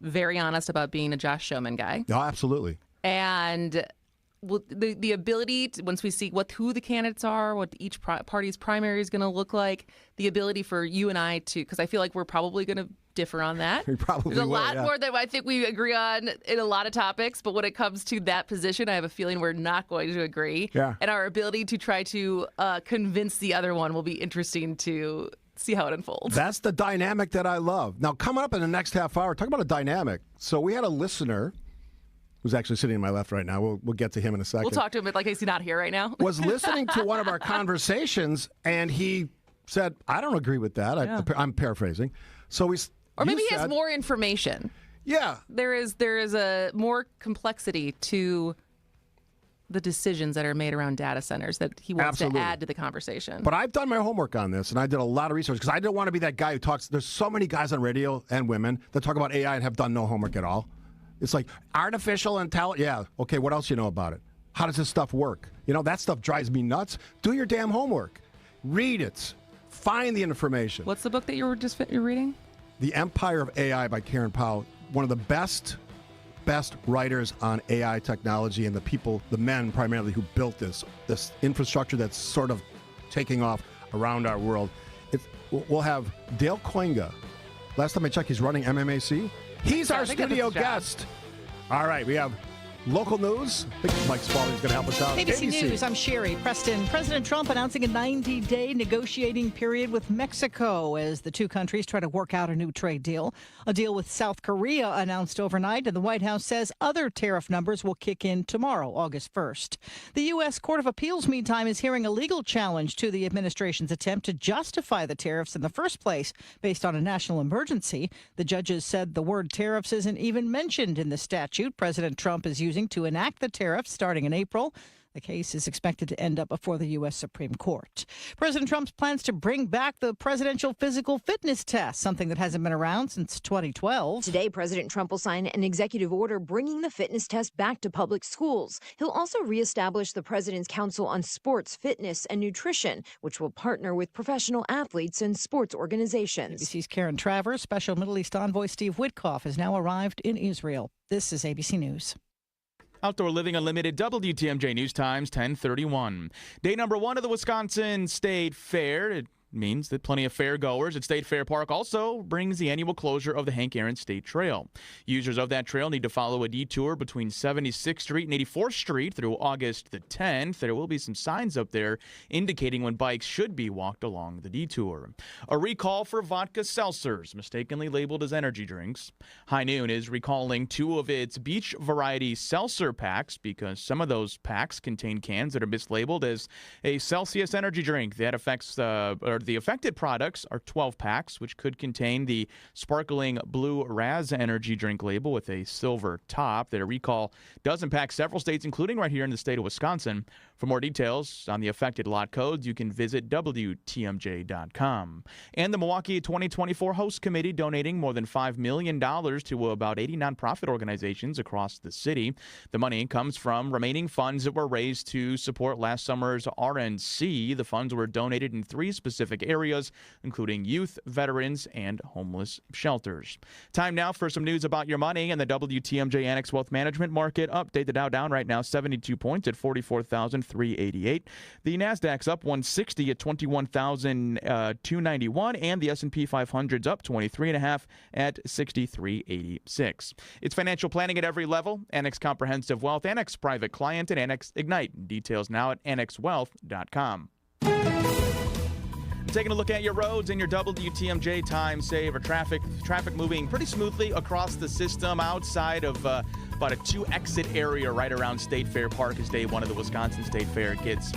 very honest about being a Josh Showman guy. Oh, absolutely. And the ability to, once we see who the candidates are, what each party's primary is going to look like, the ability for you and I to, because I feel like we're probably going to differ on that. We probably There's a will, lot more that I think we agree on in a lot of topics, but when it comes to that position, I have a feeling we're not going to agree. Yeah. And our ability to try to convince the other one will be interesting to see how it unfolds. That's the dynamic that I love. Now, coming up in the next half hour, talk about a dynamic. So we had a listener who's actually sitting to my left right now. We'll get to him in a second. We'll talk to him like he's not here right now. Was listening to one of our conversations, and he said, I don't agree with that. Yeah. I'm paraphrasing. So or maybe he has more information. Yeah. There is a more complexity to the decisions that are made around data centers that he wants to add to the conversation. But I've done my homework on this, and I did a lot of research because I didn't want to be that guy who talks. There's so many guys on radio and women that talk about AI and have done no homework at all. It's like artificial intelligence. Yeah, okay, what else you know about it? How does this stuff work? That stuff drives me nuts. Do your damn homework. Read it. Find the information. What's the book that you're reading? The Empire of AI by Karen Powell. One of the best writers on AI technology, and the men primarily who built this infrastructure that's sort of taking off around our world. We'll have Dale Koinga. Last time I checked, he's running MMAC. He's our studio guest. All right, we have local news. I think Mike Spaulding's going to help us out. ABC News, I'm Sherry Preston. President Trump announcing a 90-day negotiating period with Mexico as the two countries try to work out a new trade deal. A deal with South Korea announced overnight, and the White House says other tariff numbers will kick in tomorrow, August 1st. The U.S. Court of Appeals, meantime, is hearing a legal challenge to the administration's attempt to justify the tariffs in the first place based on a national emergency. The judges said the word tariffs isn't even mentioned in the statute President Trump is using to enact the tariffs starting in April. The case is expected to end up before the U.S. Supreme Court. President Trump's plans to bring back the presidential physical fitness test, something that hasn't been around since 2012. Today, President Trump will sign an executive order bringing the fitness test back to public schools. He'll also reestablish the President's Council on Sports, Fitness, and Nutrition, which will partner with professional athletes and sports organizations. ABC's Karen Travers. Special Middle East envoy Steve Witkoff has now arrived in Israel. This is ABC News. Outdoor Living Unlimited, WTMJ News Times, 1031. Day number 1 of the Wisconsin State Fair. It means that plenty of fair goers at State Fair Park also brings the annual closure of the Hank Aaron State Trail. Users of that trail need to follow a detour between 76th Street and 84th Street through August the 10th. There will be some signs up there indicating when bikes should be walked along the detour. A recall for vodka seltzers, mistakenly labeled as energy drinks. High Noon is recalling 2 of its beach variety seltzer packs because some of those packs contain cans that are mislabeled as a Celsius energy drink. That affects the affected products are 12 packs, which could contain the sparkling blue Raz energy drink label with a silver top. Their recall does impact several states, including right here in the state of Wisconsin. For more details on the affected lot codes, you can visit WTMJ.com. And the Milwaukee 2024 Host Committee donating more than $5 million to about 80 nonprofit organizations across the city. The money comes from remaining funds that were raised to support last summer's RNC. The funds were donated in 3 specific areas, including youth, veterans, and homeless shelters. Time now for some news about your money and the WTMJ Annex Wealth Management Market update. The Dow down right now 72 points at 44,388. The Nasdaq's up 160 at 21,291, and the S&P 500's up 23.5 at 6386. It's financial planning at every level. Annex Comprehensive Wealth, Annex Private Client, and Annex Ignite. Details now at annexwealth.com. Taking a look at your roads and your WTMJ time saver. Traffic moving pretty smoothly across the system outside of about a 2-exit area right around State Fair Park as day 1 of the Wisconsin State Fair gets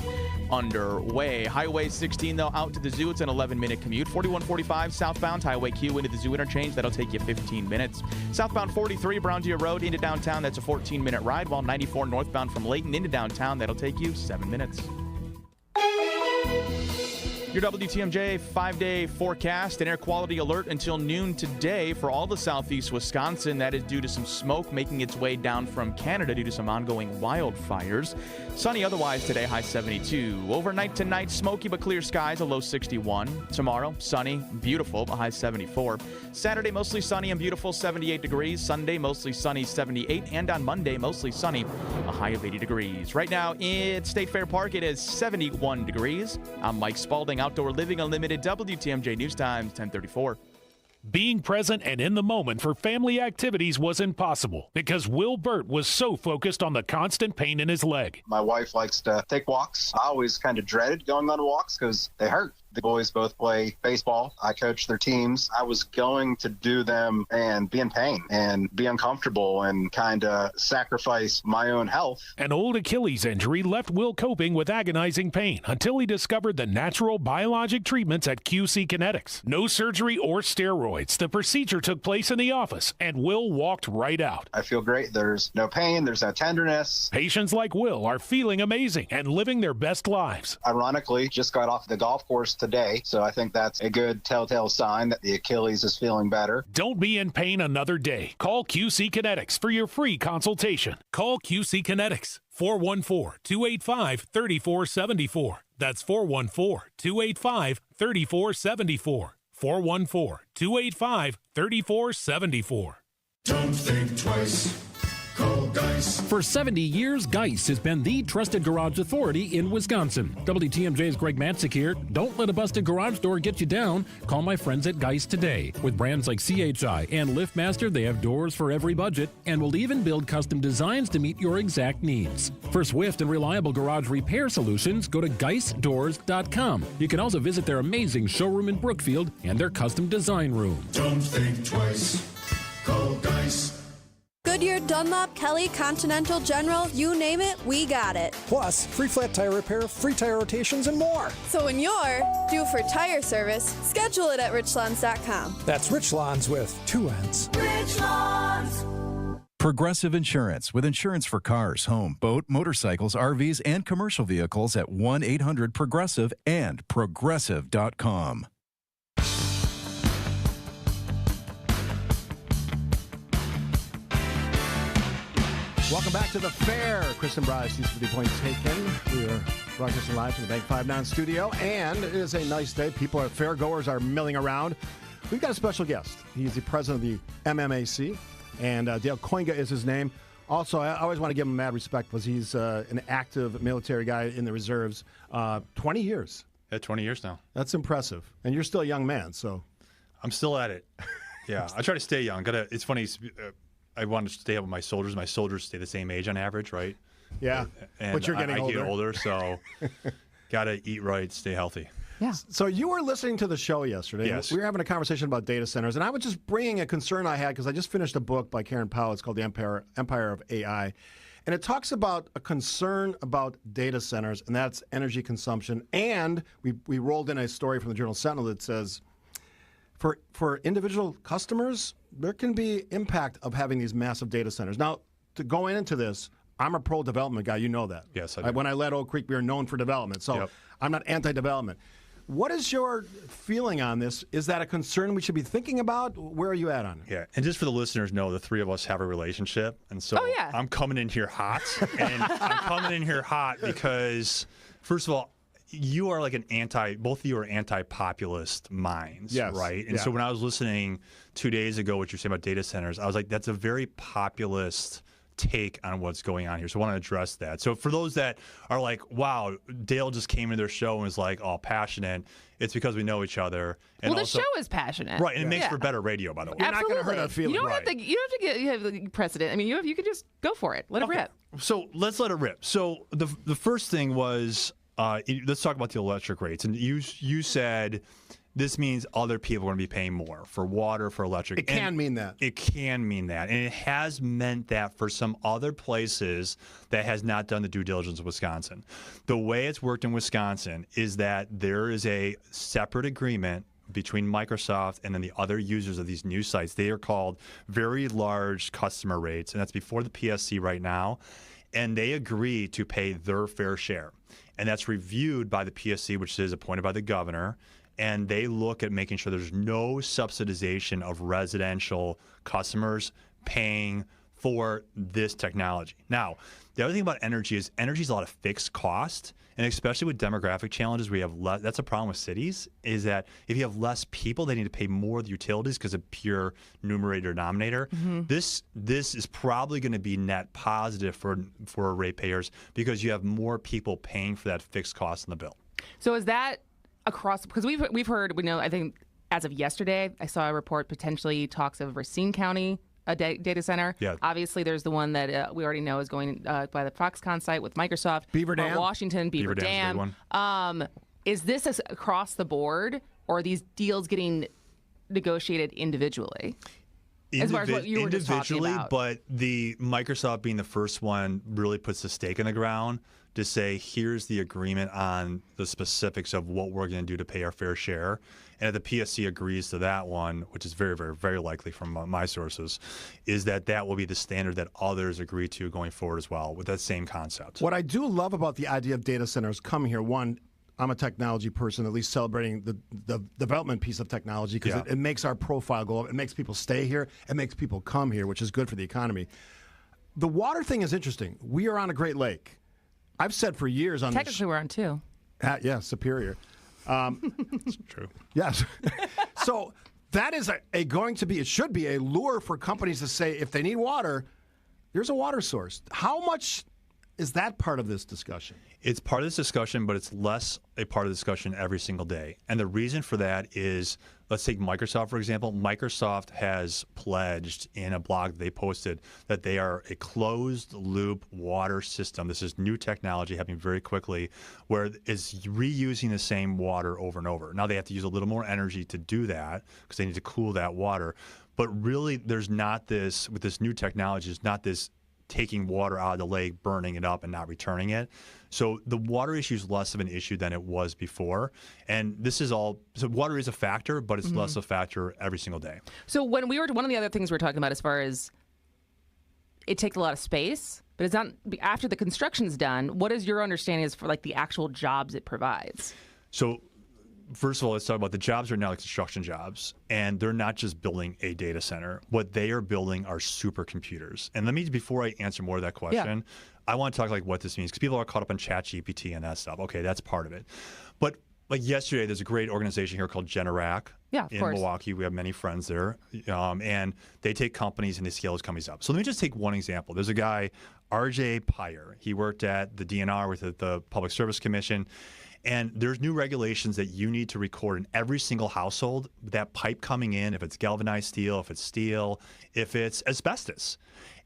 underway. Highway 16, though, out to the zoo. It's an 11-minute commute. 4145 southbound, Highway Q into the zoo interchange. That'll take you 15 minutes. Southbound 43, Brown Deer Road into downtown. That's a 14-minute ride. While 94 northbound from Layton into downtown. That'll take you 7 minutes. Your WTMJ 5-day forecast, an air quality alert until noon today for all the southeast Wisconsin. That is due to some smoke making its way down from Canada due to some ongoing wildfires. Sunny otherwise today, high 72. Overnight tonight, smoky but clear skies, a low 61. Tomorrow, sunny, beautiful, a high 74. Saturday, mostly sunny and beautiful, 78 degrees. Sunday, mostly sunny, 78. And on Monday, mostly sunny, a high of 80 degrees. Right now at State Fair Park, it is 71 degrees. I'm Mike Spalding, Outdoor Living Unlimited, WTMJ News Times, 1034. Being present and in the moment for family activities was impossible because Will Burt was so focused on the constant pain in his leg. My wife likes to take walks. I always kind of dreaded going on walks because they hurt. The boys both play baseball. I coach their teams. I was going to do them and be in pain and be uncomfortable and kind of sacrifice my own health. An old Achilles injury left Will coping with agonizing pain until he discovered the natural biologic treatments at QC Kinetics. No surgery or steroids. The procedure took place in the office, and Will walked right out. I feel great. There's no pain. There's no tenderness. Patients like Will are feeling amazing and living their best lives. Ironically, just got off the golf course today, so I think that's a good telltale sign that the Achilles is feeling better. Don't be in pain another day. Call QC Kinetics for your free consultation. Call QC Kinetics, 414-285-3474. That's 414-285-3474. 414-285-3474. Don't think twice. Call Geis. For 70 years, Geis has been the trusted garage authority in Wisconsin. WTMJ's Greg Matzik here. Don't let a busted garage door get you down. Call my friends at Geis today. With brands like CHI and LiftMaster, they have doors for every budget and will even build custom designs to meet your exact needs. For swift and reliable garage repair solutions, go to GeisDoors.com. You can also visit their amazing showroom in Brookfield and their custom design room. Don't think twice. Call Geis. Goodyear, Dunlop, Kelly, Continental, General, you name it, we got it. Plus, free flat tire repair, free tire rotations, and more. So when you're due for tire service, schedule it at richlawns.com. That's Rich Lawns with 2 N's. Rich Lawns. Progressive Insurance, with insurance for cars, home, boat, motorcycles, RVs, and commercial vehicles at 1-800-PROGRESSIVE and Progressive.com. Welcome back to the fair. Kristin, Brey, Scaffidi point taken. We are broadcasting live from the Bank 5 studio, and it is a nice day. People are fair goers are milling around. We've got a special guest. He's the president of the MMAC, and Dale Koinga is his name. Also, I always want to give him mad respect because he's an active military guy in the reserves. 20 years. Yeah, 20 years now. That's impressive. And you're still a young man, so. I'm still at it. Yeah, I try to stay young. It's funny. I want to stay up with my soldiers. My soldiers stay the same age on average, right? Yeah, and but you're getting older. I get older, so got to eat right, stay healthy. Yeah. So you were listening to the show yesterday. Yes. We were having a conversation about data centers, and I was just bringing a concern I had because I just finished a book by Karen Powell. It's called The Empire of AI. And it talks about a concern about data centers, and that's energy consumption. And we rolled in a story from the Journal Sentinel that says for individual customers, there can be impact of having these massive data centers. Now, to go into this, I'm a pro-development guy. You know that. Yes, I do. When I led Oak Creek, we were known for development. So Yep. I'm not anti-development. What is your feeling on this? Is that a concern we should be thinking about? Where are you at on it? Yeah, and just for the listeners know, the three of us have a relationship, and so I'm coming in here hot, and I'm coming in here hot because, first of all, you are like both of you are anti-populist minds, yes. right? And so when I was listening 2 days ago, what you're saying about data centers, I was like, that's a very populist take on what's going on here. So I want to address that. So for those that are like, wow, Dale just came into their show and was like all passionate, it's because we know each other. And well, the also, show is passionate. Right, and it makes for better radio, by the way. You're not going to hurt that feeling. You don't have to get the precedent. I mean, you could just go for it. Let it rip. So let's let it rip. So the first thing was, let's talk about the electric rates. And you said this means other people are going to be paying more for water, for electric. It can mean that. It can mean that. And it has meant that for some other places that has not done the due diligence of Wisconsin. The way it's worked in Wisconsin is that there is a separate agreement between Microsoft and then the other users of these new sites. They are called very large customer rates, and that's before the PSC right now. And they agree to pay their fair share. and that's reviewed by the PSC, which is appointed by the governor. And they look at making sure there's no subsidization of residential customers paying for this technology. Now, the other thing about energy is a lot of fixed cost, and especially with demographic challenges, we have less. That's a problem with cities, is that if you have less people, they need to pay more of the utilities because of pure numerator denominator. This is probably going to be net positive for ratepayers because you have more people paying for that fixed cost in the bill. So is that across, because we've heard, we know, I think as of yesterday, I saw a report potentially talks of Racine County, a data center. Yeah. Obviously, there's the one that we already know is going by the Foxconn site with Microsoft. Beaver Dam? Washington, Beaver Dam's a Dam. good one. Is this across the board, or are these deals getting negotiated individually? As far as what you were just talking individually, about. but the Microsoft being the first one really puts the stake in the ground to say, here's the agreement on the specifics of what we're going to do to pay our fair share. And if the PSC agrees to that one, which is very, very, very likely from my sources, is that will be the standard that others agree to going forward as well with that same concept. What I do love about the idea of data centers coming here, one, I'm a technology person, at least celebrating the development piece of technology because it makes our profile go up. It makes people stay here. It makes people come here, which is good for the economy. The water thing is interesting. We are on a Great Lake. I've said for years on Technically, we're on two. yeah, Superior. It's true. Yes. So that is it should be a lure for companies to say, if they need water, here's a water source. How much is that part of this discussion? It's part of this discussion, but it's less a part of the discussion every single day. And the reason for that is, let's take Microsoft, for example. Microsoft has pledged in a blog that they posted that they are a closed-loop water system. This is new technology happening very quickly where it's reusing the same water over and over. Now, they have to use a little more energy to do that because they need to cool that water. But really, there's not this, with this new technology, there's not this taking water out of the lake, burning it up, and not returning it. So the water issue is less of an issue than it was before. And this is all, so water is a factor, but it's less a factor every single day. So when one of the other things we were talking about as far as it takes a lot of space, but it's not, after the construction's done, what is your understanding as for like the actual jobs it provides? So first of all, let's talk about the jobs are now like construction jobs, and they're not just building a data center. What they are building are supercomputers. And before I answer more of that question, I want to talk like what this means, because people are caught up on ChatGPT and that stuff. Okay, that's part of it. But like yesterday, there's a great organization here called Generac in Milwaukee. We have many friends there, and they take companies and they scale those companies up. So let me just take one example. There's a guy, RJ Pyre. He worked at the DNR with the Public Service Commission. And there's new regulations that you need to record in every single household, that pipe coming in, if it's galvanized steel, if it's asbestos.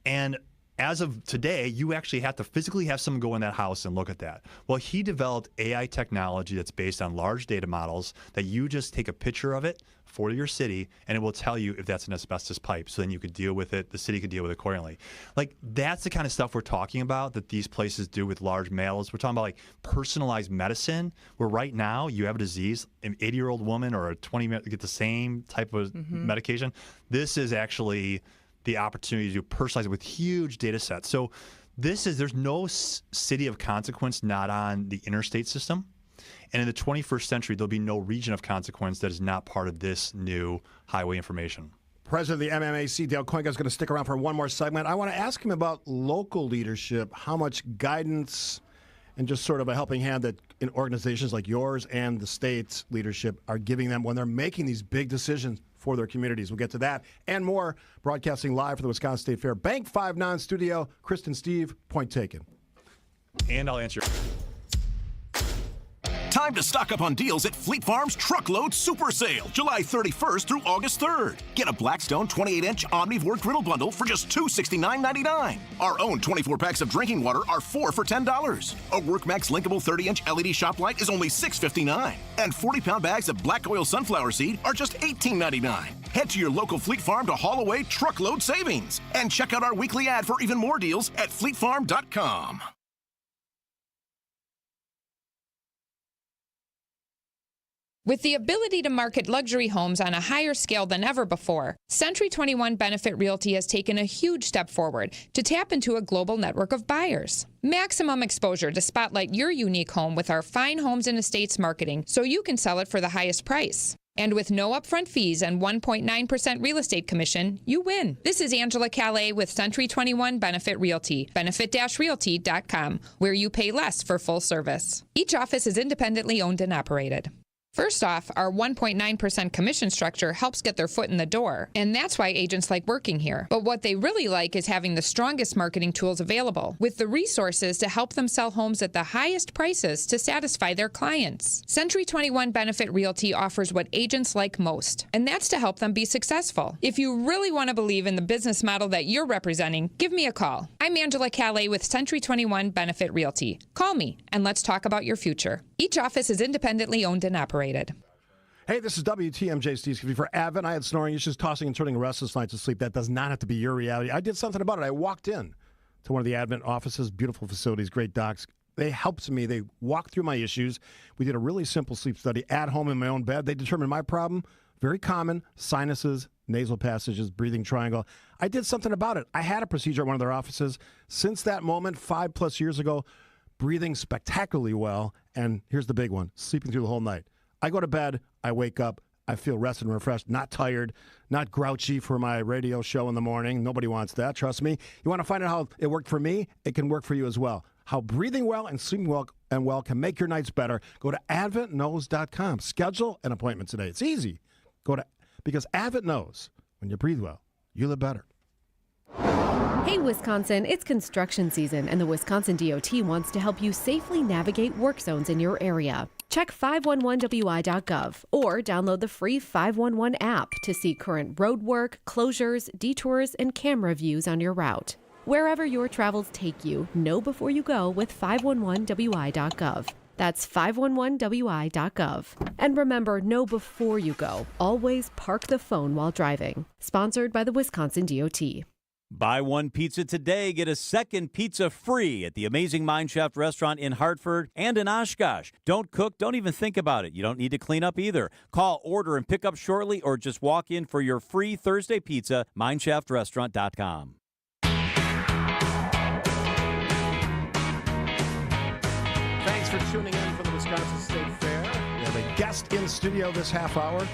And as of today, you actually have to physically have someone go in that house and look at that. Well, he developed AI technology that's based on large data models that you just take a picture of it for your city, and it will tell you if that's an asbestos pipe. So then you could deal with it. The city could deal with it accordingly. Like, that's the kind of stuff we're talking about that these places do with large mails. We're talking about like personalized medicine, where right now you have a disease, an 80-year-old woman or a 20-year-old get the same type of medication. This is actually the opportunity to personalize it with huge data sets. So there's no city of consequence not on the interstate system. And in the 21st century, there'll be no region of consequence that is not part of this new highway information. President of the MMAC, Dale Koinka, is going to stick around for one more segment. I want to ask him about local leadership, how much guidance and just sort of a helping hand that in organizations like yours and the state's leadership are giving them when they're making these big decisions for their communities. We'll get to that and more. Broadcasting live from the Wisconsin State Fair Bank 5 non-studio. Kristin, Steve, point taken. And I'll answer. Time to stock up on deals at Fleet Farm's Truckload Super Sale, July 31st through August 3rd. Get a Blackstone 28-inch Omnivore griddle bundle for just $269.99. Our own 24 packs of drinking water are 4 for $10. A WorkMax linkable 30-inch LED shop light is only $6.59. And 40-pound bags of black oil sunflower seed are just $18.99. Head to your local Fleet Farm to haul away truckload savings. And check out our weekly ad for even more deals at fleetfarm.com. With the ability to market luxury homes on a higher scale than ever before, Century 21 Benefit Realty has taken a huge step forward to tap into a global network of buyers. Maximum exposure to spotlight your unique home with our fine homes and estates marketing so you can sell it for the highest price. And with no upfront fees and 1.9% real estate commission, you win. This is Angela Calais with Century 21 Benefit Realty, benefit-realty.com, where you pay less for full service. Each office is independently owned and operated. First off, our 1.9% commission structure helps get their foot in the door, and that's why agents like working here. But what they really like is having the strongest marketing tools available, with the resources to help them sell homes at the highest prices to satisfy their clients. Century 21 Benefit Realty offers what agents like most, and that's to help them be successful. If you really want to believe in the business model that you're representing, give me a call. I'm Angela Calais with Century 21 Benefit Realty. Call me, and let's talk about your future. Each office is independently owned and operated. Hey, this is WTMJ Steve Scaffidi. For Advent, I had snoring issues, tossing and turning restless nights of sleep. That does not have to be your reality. I did something about it. I walked in to one of the Advent offices, beautiful facilities, great docs. They helped me. They walked through my issues. We did a really simple sleep study at home in my own bed. They determined my problem, very common, sinuses, nasal passages, breathing triangle. I did something about it. I had a procedure at one of their offices. Since that moment, 5+ years ago, breathing spectacularly well. And here's the big one, sleeping through the whole night. I go to bed, I wake up, I feel rested and refreshed, not tired, not grouchy for my radio show in the morning. Nobody wants that, trust me. You want to find out how it worked for me? It can work for you as well. How breathing well and sleeping well can make your nights better. Go to adventknows.com. Schedule an appointment today. It's easy. Because Advent knows when you breathe well, you live better. Hey, Wisconsin, it's construction season, and the Wisconsin DOT wants to help you safely navigate work zones in your area. Check 511wi.gov or download the free 511 app to see current road work, closures, detours, and camera views on your route. Wherever your travels take you, know before you go with 511wi.gov. That's 511wi.gov. And remember, know before you go. Always park the phone while driving. Sponsored by the Wisconsin DOT. Buy one pizza today, get a second pizza free at the Amazing Mineshaft restaurant in Hartford and in Oshkosh. Don't cook, don't even think about it. You don't need to clean up either. Call, order, and pick up shortly, or just walk in for your free Thursday pizza, mineshaft.restaurant.com. Thanks for tuning in for the Wisconsin State Fair. We have a guest in studio this half hour.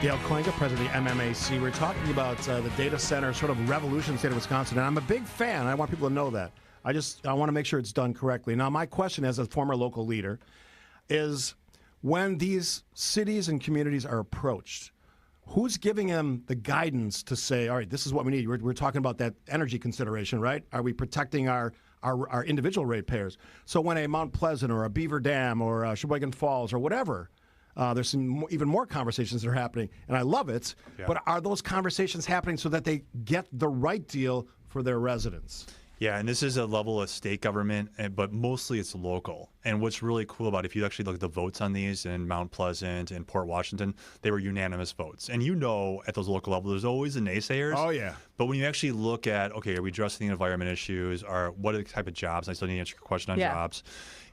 Gail Koinga, president of the MMAC. We're talking about the data center sort of revolution in the state of Wisconsin, and I'm a big fan. I want people to know that. I want to make sure it's done correctly. Now, my question as a former local leader is, when these cities and communities are approached, who's giving them the guidance to say, all right, this is what we need? We're talking about that energy consideration, right? Are we protecting our individual ratepayers? So when a Mount Pleasant or a Beaver Dam or Sheboygan Falls or whatever, there's even more conversations that are happening, and I love it. Yeah. But are those conversations happening so that they get the right deal for their residents? Yeah, and this is a level of state government, but mostly it's local. And what's really cool about it, if you actually look at the votes on these in Mount Pleasant and Port Washington, they were unanimous votes. And at those local levels, there's always the naysayers. Oh, yeah. But when you actually look at, okay, are we addressing the environment issues? Or what are the type of jobs? I still need to answer your question on jobs.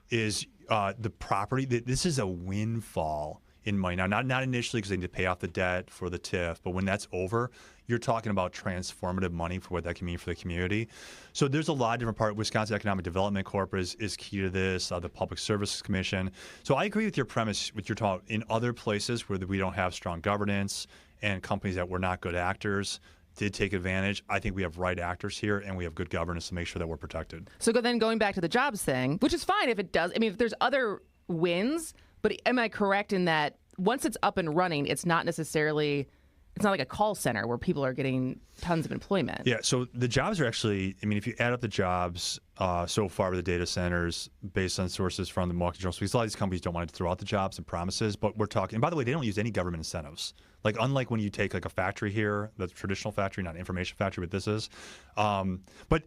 Is the property, this is a windfall in money. Now, not initially because they need to pay off the debt for the TIF, but when that's over, you're talking about transformative money for what that can mean for the community. So there's a lot of different parts. Wisconsin Economic Development Corp is key to this, the Public Services Commission. So I agree with your premise, what you're talking about. In other places where we don't have strong governance and companies that were not good actors did take advantage, I think we have right actors here and we have good governance to make sure that we're protected. So then going back to the jobs thing, which is fine if it does. I mean, if there's other wins, but am I correct in that once it's up and running, it's not like a call center where people are getting tons of employment? Yeah, so the jobs are actually, I mean, if you add up the jobs so far with the data centers based on sources from the Milwaukee Journal, because a lot of these companies don't want to throw out the jobs and promises, but we're talking, and by the way, they don't use any government incentives. Like, unlike when you take like a factory here, the traditional factory, not an information factory, but this is. But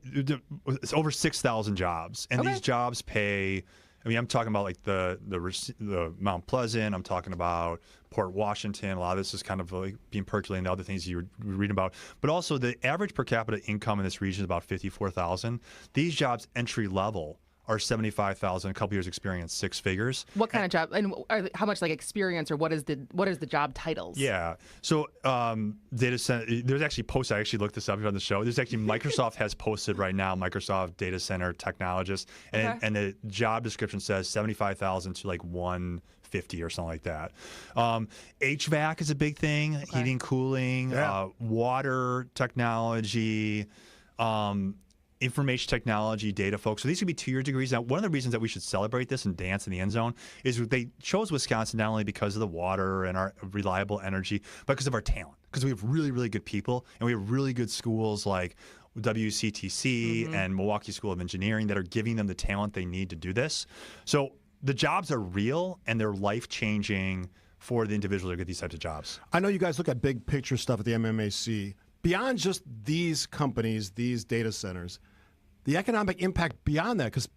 it's over 6,000 jobs, and these jobs pay, I mean, I'm talking about like the Mount Pleasant. I'm talking about Port Washington. A lot of this is kind of like being percolated into other things you were reading about. But also the average per capita income in this region is about $54,000. These jobs, entry level, are $75,000. A couple years experience, 6 figures. What kind of job, and how much like experience, or what is the job titles? Yeah. So data center. There's actually posts. I actually looked this up on the show. There's actually Microsoft has posted right now. Microsoft data center technologist, and the job description says 75,000 to like 150 or something like that. HVAC is a big thing. Heating, cooling, water technology. Information technology, data folks. So these could be 2-year degrees. Now, one of the reasons that we should celebrate this and dance in the end zone is they chose Wisconsin not only because of the water and our reliable energy, but because of our talent. Because we have really, really good people, and we have really good schools like WCTC and Milwaukee School of Engineering that are giving them the talent they need to do this. So the jobs are real, and they're life-changing for the individuals that get these types of jobs. I know you guys look at big picture stuff at the MMAC. Beyond just these companies, these data centers, the economic impact beyond that, because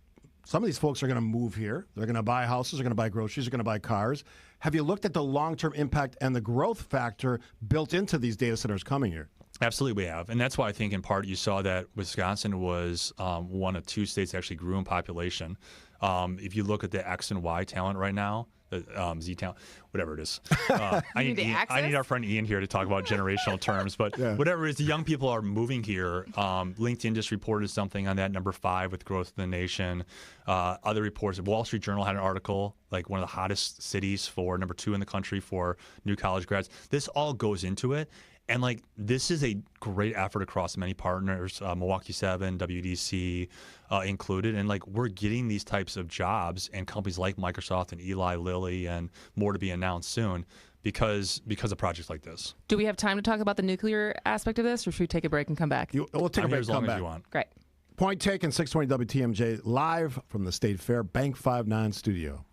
some of these folks are going to move here. They're going to buy houses, they're going to buy groceries, they're going to buy cars. Have you looked at the long-term impact and the growth factor built into these data centers coming here? Absolutely, we have. And that's why I think in part you saw that Wisconsin was one of 2 states that actually grew in population. If you look at the X and Y talent right now, the Z talent, whatever it is. I need our friend Ian here to talk about generational terms, but whatever it is, the young people are moving here. LinkedIn just reported something on that, number 5 with growth in the nation. Other reports, the Wall Street Journal had an article, like one of the hottest cities for number 2 in the country for new college grads. This all goes into it. And like this is a great effort across many partners, Milwaukee 7, WDC included. And like we're getting these types of jobs and companies like Microsoft and Eli Lilly and more to be announced soon because of projects like this. Do we have time to talk about the nuclear aspect of this, or should we take a break and come back? We'll take a break and come back. As you want. Great. Point taken, 620 WTMJ, live from the State Fair Bank 5-9 studio.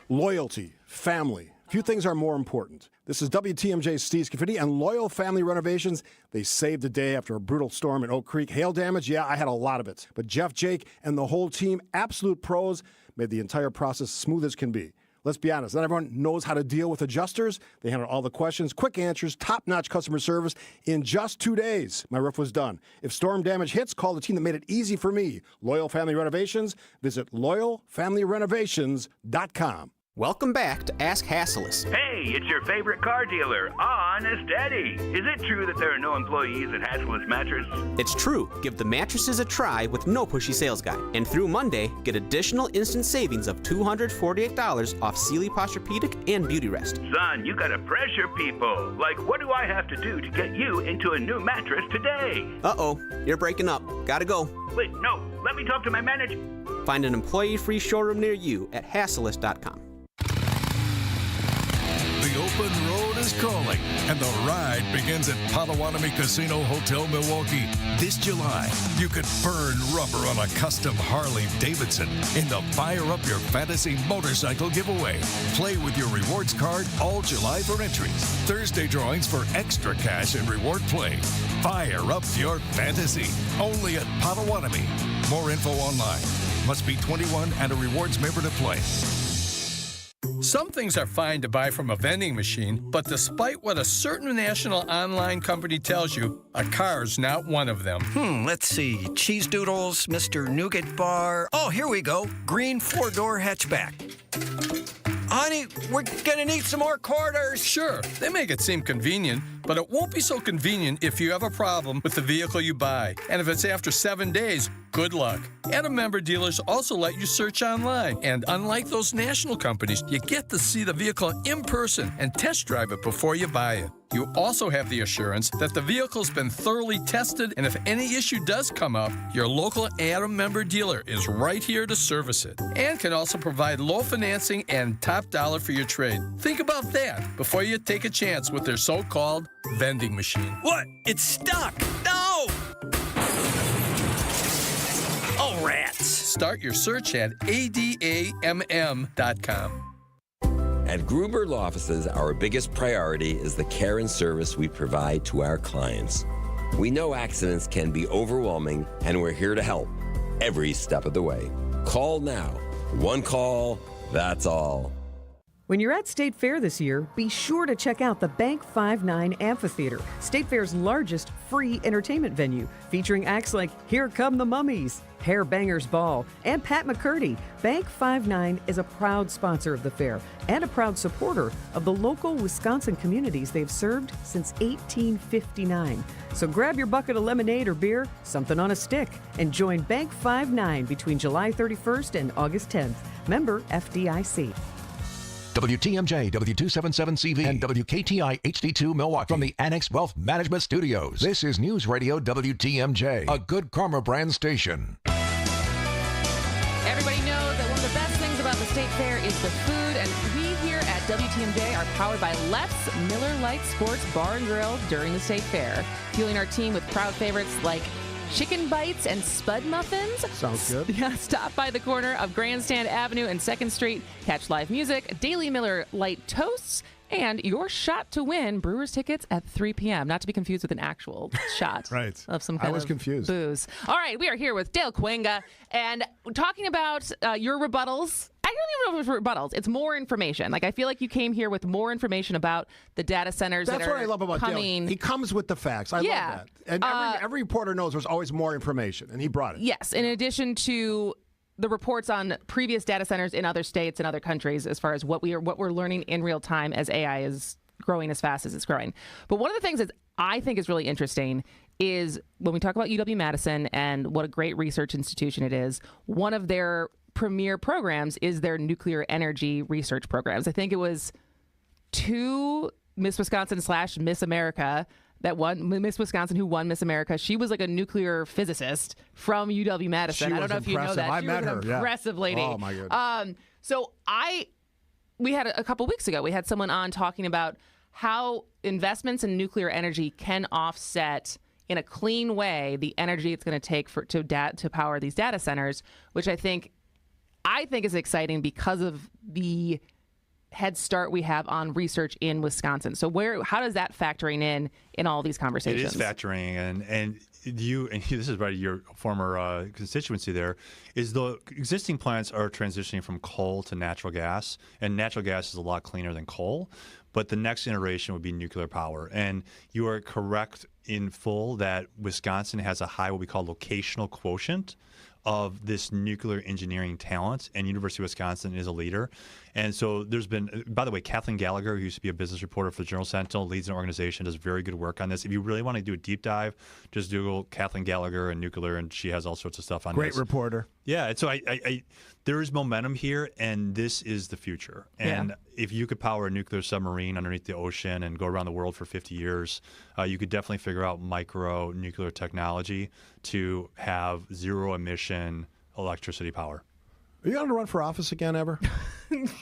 Loyalty, family. Few things are more important. This is WTMJ's Steve Scaffidi, and Loyal Family Renovations. They saved the day after a brutal storm in Oak Creek. Hail damage, yeah, I had a lot of it. But Jeff, Jake, and the whole team, absolute pros, made the entire process smooth as can be. Let's be honest, not everyone knows how to deal with adjusters. They handle all the questions, quick answers, top-notch customer service in just 2 days. My roof was done. If storm damage hits, call the team that made it easy for me. Loyal Family Renovations. Visit loyalfamilyrenovations.com. Welcome back to Ask Hasselus. Hey, it's your favorite car dealer, Honest Eddie. Is it true that there are no employees at Hasselus Mattress? It's true. Give the mattresses a try with no pushy sales guy. And through Monday, get additional instant savings of $248 off Sealy Posturepedic and Beauty Rest. Son, you gotta pressure people. Like, what do I have to do to get you into a new mattress today? Uh-oh, you're breaking up. Gotta go. Wait, no, let me talk to my manager. Find an employee-free showroom near you at Hasselus.com. The open road is calling, and the ride begins at Potawatomi Casino Hotel Milwaukee. This July, you could burn rubber on a custom Harley-Davidson in the Fire Up Your Fantasy motorcycle giveaway. Play with your rewards card all July for entries. Thursday drawings for extra cash and reward play. Fire Up Your Fantasy, only at Potawatomi. More info online. Must be 21 and a rewards member to play. Some things are fine to buy from a vending machine, but despite what a certain national online company tells you, a car's not one of them. Let's see. Cheese Doodles, Mr. Nougat Bar. Oh, here we go. Green 4-door hatchback. Honey, we're gonna need some more quarters. Sure, they make it seem convenient, but it won't be so convenient if you have a problem with the vehicle you buy. And if it's after 7 days, good luck. Adam member dealers also let you search online. And unlike those national companies, you get to see the vehicle in person and test drive it before you buy it. You also have the assurance that the vehicle's been thoroughly tested, and if any issue does come up, your local Adam member dealer is right here to service it, and can also provide low financing and top dollar for your trade. Think about that before you take a chance with their so-called vending machine. What? It's stuck! No! Oh, rats! Start your search at ADAMM.com. At Gruber Law Offices, our biggest priority is the care and service we provide to our clients. We know accidents can be overwhelming, and we're here to help every step of the way. Call now. One call, that's all. When you're at State Fair this year, be sure to check out the Bank 5-9 Amphitheater, State Fair's largest free entertainment venue, featuring acts like Here Come the Mummies, Hair Bangers Ball, and Pat McCurdy. Bank 5-9 is a proud sponsor of the fair and a proud supporter of the local Wisconsin communities they've served since 1859. So grab your bucket of lemonade or beer, something on a stick, and join Bank 5-9 between July 31st and August 10th. Member FDIC. WTMJ, W277CV, and WKTI HD2 Milwaukee from the Annex Wealth Management Studios. This is News Radio WTMJ, a Good Karma brand station. Everybody knows that one of the best things about the State Fair is the food, and we here at WTMJ are powered by Left's Miller Lite Sports Bar and Grill during the State Fair, fueling our team with proud favorites like chicken bites and spud muffins. Sounds good. Yeah, stop by the corner of Grandstand Avenue and 2nd Street. Catch live music, daily Miller Lite toasts, and your shot to win Brewers tickets at 3 p.m. Not to be confused with an actual shot Right. of some kind I was of confused. booze. All right, we are here with Dale Kuenga and talking about your rebuttals. I don't even know if it's rebuttals. It's more information. Like, I feel like you came here with more information about the data centers That's that are what I love about coming. Dale. He comes with the facts. I love that. And every reporter knows there's always more information, and he brought it. Yes, in addition to the reports on previous data centers in other states and other countries, as far as what we're learning in real time as AI is growing as fast as it's growing. But one of the things that I think is really interesting is when we talk about UW-Madison and what a great research institution it is, one of their premier programs is their nuclear energy research programs. I think it was 2 Miss Wisconsin / Miss America that won, Miss Wisconsin who won Miss America. She was like a nuclear physicist from UW-Madison. I don't know if you know that. I she met was her. an impressive lady. Oh, my goodness. We had a couple weeks ago, we had someone on talking about how investments in nuclear energy can offset in a clean way the energy it's going to take to power these data centers, which I think is exciting because of the head start we have on research in Wisconsin. So how does that factoring in all these conversations? It is factoring in, and this is right, your former constituency there, is the existing plants are transitioning from coal to natural gas, and natural gas is a lot cleaner than coal, but the next iteration would be nuclear power. And you are correct in full that Wisconsin has a high, what we call locational quotient of this nuclear engineering talent, and University of Wisconsin is a leader. And so there's been, by the way, Kathleen Gallagher, who used to be a business reporter for the Journal Sentinel, leads an organization, does very good work on this. If you really want to do a deep dive, just Google Kathleen Gallagher and nuclear, and she has all sorts of stuff on this. Great reporter. Yeah, and so there is momentum here, and this is the future. And if you could power a nuclear submarine underneath the ocean and go around the world for 50 years, you could definitely figure out micro nuclear technology to have zero emission electricity power. Are you going to run for office again ever?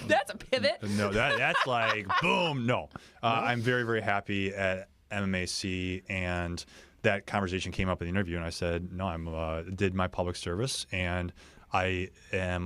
That's a pivot. No, that's like, boom, no. I'm very, very happy at MMAC, and that conversation came up in the interview, and I said, no, I did my public service, and I am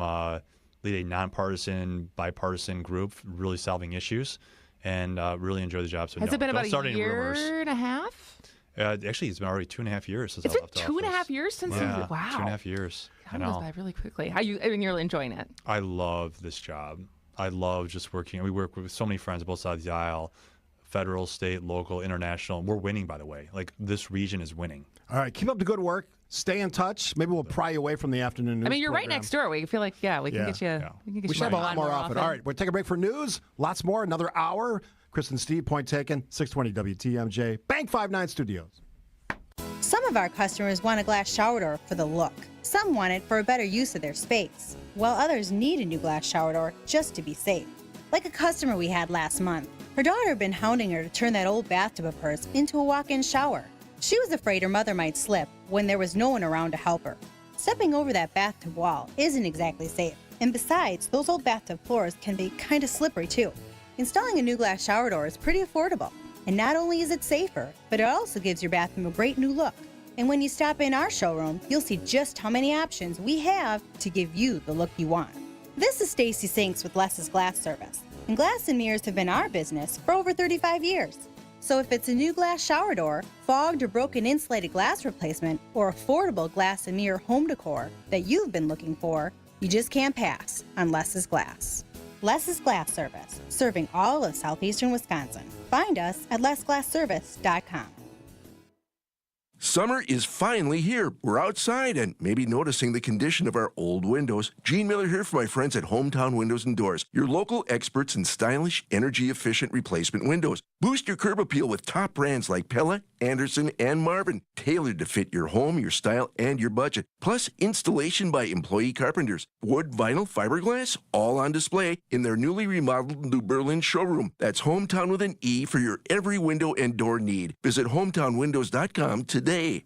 lead a nonpartisan, bipartisan group, really solving issues, and really enjoy the job. So Has it been about a year and a half? Actually, it's been already 2.5 years since It's I been left 2.5 years since Yeah, wow. 2.5 years. Time goes by really quickly. You're enjoying it? I love this job. I love just working. We work with so many friends on both sides of the aisle, federal, state, local, international. We're winning, by the way. Like, this region is winning. All right, keep up the good work. Stay in touch. Maybe we'll pry you away from the afternoon news. I mean, you're right next door. We feel like, we can get you. We should have a lot more often. All right, we'll take a break for news. Lots more. Another hour. Kristen, Steve, point taken. 620 WTMJ. Bank 5-9 Studios. Some of our customers want a glass shower door for the look. Some want it for a better use of their space, while others need a new glass shower door just to be safe. Like a customer we had last month. Her daughter had been hounding her to turn that old bathtub of hers into a walk-in shower. She was afraid her mother might slip when there was no one around to help her. Stepping over that bathtub wall isn't exactly safe, and besides, those old bathtub floors can be kind of slippery too. Installing a new glass shower door is pretty affordable. And not only is it safer, but it also gives your bathroom a great new look. And when you stop in our showroom, you'll see just how many options we have to give you the look you want. This is Stacy Sinks with Less's Glass Service. And glass and mirrors have been our business for over 35 years. So if it's a new glass shower door, fogged or broken insulated glass replacement, or affordable glass and mirror home decor that you've been looking for, you just can't pass on Less's Glass. Less is Glass Service, serving all of southeastern Wisconsin. Find us at lessglassservice.com. Summer is finally here. We're outside and maybe noticing the condition of our old windows. Gene Miller here for my friends at Hometown Windows and Doors, your local experts in stylish, energy-efficient replacement windows. Boost your curb appeal with top brands like Pella, Anderson, and Marvin, tailored to fit your home, your style, and your budget. Plus, installation by employee carpenters. Wood, vinyl, fiberglass, all on display in their newly remodeled New Berlin showroom. That's Hometown with an E for your every window and door need. Visit hometownwindows.com today. Hey,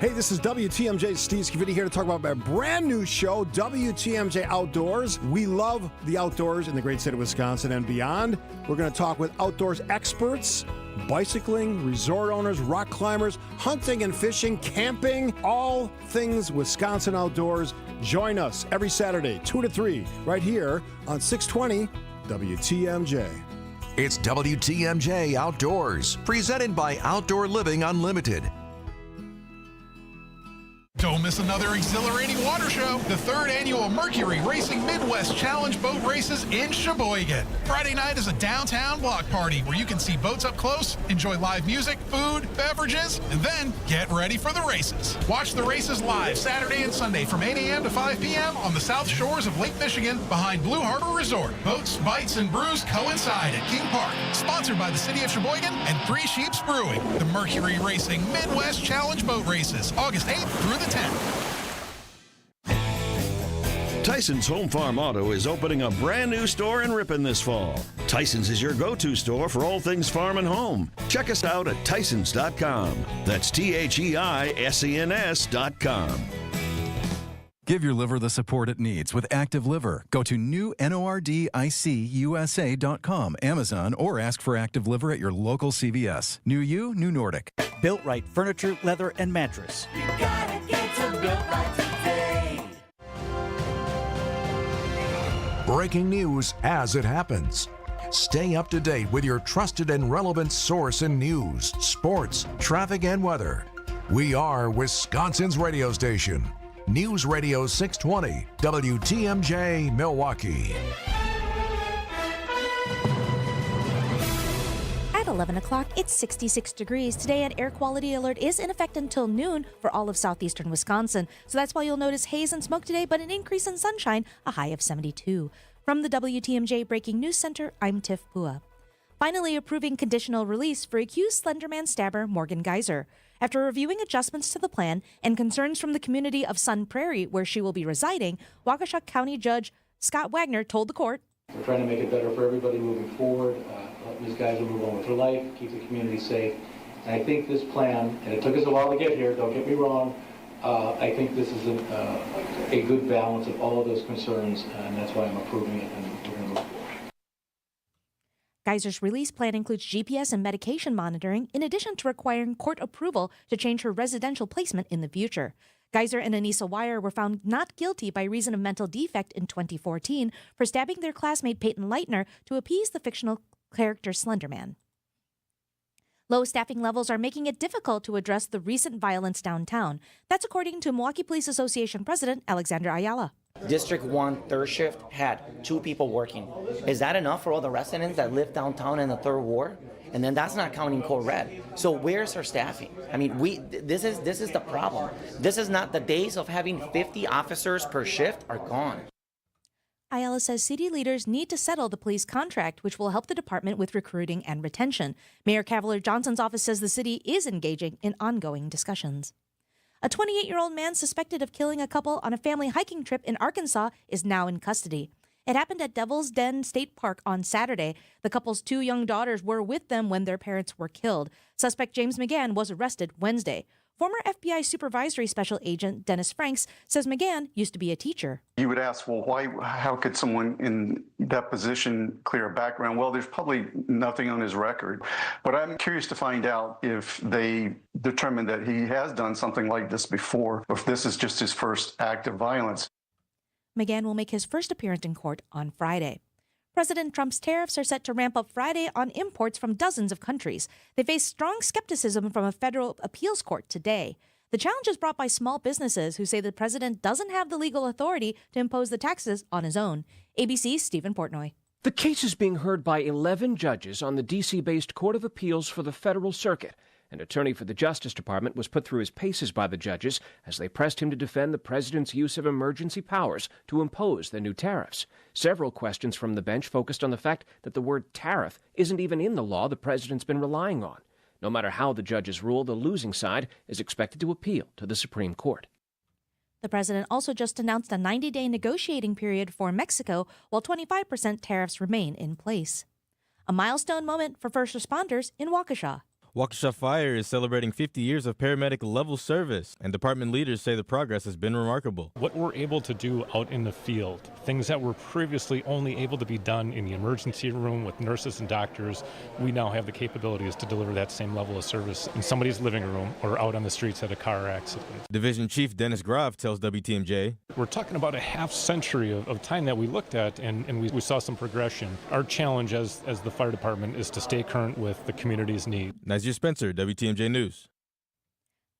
this is WTMJ's Steve Scaffidi here to talk about my brand new show, WTMJ Outdoors. We love the outdoors in the great state of Wisconsin and beyond. We're going to talk with outdoors experts, bicycling, resort owners, rock climbers, hunting and fishing, camping, all things Wisconsin outdoors. Join us every Saturday, 2 to 3, right here on 620 WTMJ. It's WTMJ Outdoors, presented by Outdoor Living Unlimited. Don't miss another exhilarating water show. The 3rd annual Mercury Racing Midwest Challenge Boat Races in Sheboygan. Friday night is a downtown block party where you can see boats up close, enjoy live music, food, beverages, and then get ready for the races. Watch the races live Saturday and Sunday from 8 a.m. to 5 p.m. on the south shores of Lake Michigan behind Blue Harbor Resort. Boats, bites, and brews coincide at King Park. Sponsored by the City of Sheboygan and Three Sheeps Brewing. The Mercury Racing Midwest Challenge Boat Races, August 8th through the 10th. Tyson's Home Farm Auto is opening a brand new store in Ripon this fall. Tyson's is your go-to store for all things farm and home. Check us out at Tysons.com. That's THEISENS.com. Give your liver the support it needs with Active Liver. Go to newnordicusa.com, Amazon, or ask for Active Liver at your local CVS. New you, new Nordic. Built Right Furniture, Leather, and Mattress. You gotta get to Built Right today. Breaking news as it happens. Stay up to date with your trusted and relevant source in news, sports, traffic, and weather. We are Wisconsin's radio station. News Radio 620, WTMJ, Milwaukee. At 11 o'clock, it's 66 degrees. Today, an air quality alert is in effect until noon for all of southeastern Wisconsin. So that's why you'll notice haze and smoke today, but an increase in sunshine, a high of 72. From the WTMJ Breaking News Center, I'm Tiff Pua. Finally approving conditional release for accused Slenderman stabber Morgan Geyser. After reviewing adjustments to the plan and concerns from the community of Sun Prairie, where she will be residing, Waukesha County Judge Scott Wagner told the court, "We're trying to make it better for everybody moving forward, let Ms. Geyser move on with her life, keep the community safe. And I think this plan, and it took us a while to get here, don't get me wrong, I think this is a good balance of all of those concerns, and that's why I'm approving it, and we're going to move forward." Geyser's release plan includes GPS and medication monitoring, in addition to requiring court approval to change her residential placement in the future. Geyser and Anissa Wire were found not guilty by reason of mental defect in 2014 for stabbing their classmate Peyton Leitner to appease the fictional character Slenderman. Low staffing levels are making it difficult to address the recent violence downtown. That's according to Milwaukee Police Association President Alexander Ayala. District 1 third shift had 2 people working. Is that enough for all the residents that live downtown in the 3rd ward? And then that's not counting Code Red. So where's our staffing? I mean, this is the problem. This is not the days of having 50 officers per shift are gone. Ayala says city leaders need to settle the police contract, which will help the department with recruiting and retention. Mayor Cavalier Johnson's office says the city is engaging in ongoing discussions. A 28-year-old man suspected of killing a couple on a family hiking trip in Arkansas is now in custody. It happened at Devil's Den State Park on Saturday. The couple's 2 young daughters were with them when their parents were killed. Suspect James McGann was arrested Wednesday. Former FBI Supervisory Special Agent Dennis Franks says McGann used to be a teacher. You would ask, well, how could someone in that position clear a background? Well, there's probably nothing on his record. But I'm curious to find out if they determined that he has done something like this before, or if this is just his first act of violence. McGann will make his first appearance in court on Friday. President Trump's tariffs are set to ramp up Friday on imports from dozens of countries. They face strong skepticism from a federal appeals court today. The challenge is brought by small businesses who say the president doesn't have the legal authority to impose the taxes on his own. ABC's Stephen Portnoy. The case is being heard by 11 judges on the D.C.-based Court of Appeals for the Federal Circuit. An attorney for the Justice Department was put through his paces by the judges as they pressed him to defend the president's use of emergency powers to impose the new tariffs. Several questions from the bench focused on the fact that the word tariff isn't even in the law the president's been relying on. No matter how the judges rule, the losing side is expected to appeal to the Supreme Court. The president also just announced a 90-day negotiating period for Mexico, while 25% tariffs remain in place. A milestone moment for first responders in Waukesha. Waukesha Fire is celebrating 50 years of paramedic level service, and department leaders say the progress has been remarkable. What we're able to do out in the field, things that were previously only able to be done in the emergency room with nurses and doctors, we now have the capabilities to deliver that same level of service in somebody's living room or out on the streets at a car accident. Division Chief Dennis Graf tells WTMJ, "We're talking about a half century of time that we looked at, and we saw some progression. Our challenge as the fire department is to stay current with the community's need." Nazir Spencer, WTMJ News.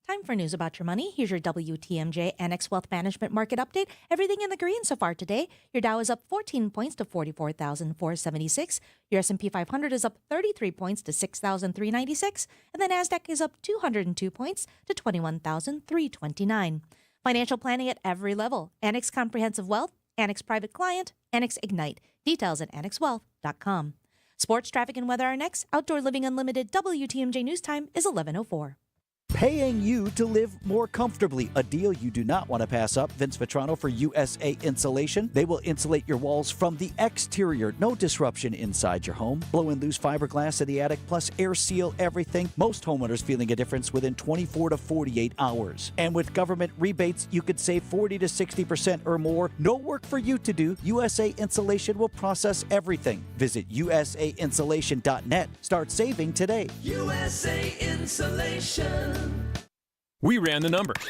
Time for news about your money. Here's your WTMJ Annex Wealth Management Market Update. Everything in the green so far today. Your Dow is up 14 points to 44,476. Your S&P 500 is up 33 points to 6,396. And the NASDAQ is up 202 points to 21,329. Financial planning at every level. Annex Comprehensive Wealth, Annex Private Client, Annex Ignite. Details at annexwealth.com. Sports, traffic, and weather are next. Outdoor Living Unlimited WTMJ News Time is 11:04. Paying you to live more comfortably. A deal you do not want to pass up. Vince Vetrano for USA Insulation. They will insulate your walls from the exterior. No disruption inside your home. Blow and loose fiberglass in the attic, plus air seal everything. Most homeowners feeling a difference within 24 to 48 hours. And with government rebates, you could save 40 to 60% or more. No work for you to do. USA Insulation will process everything. Visit usainsulation.net. Start saving today. USA Insulation. We ran the numbers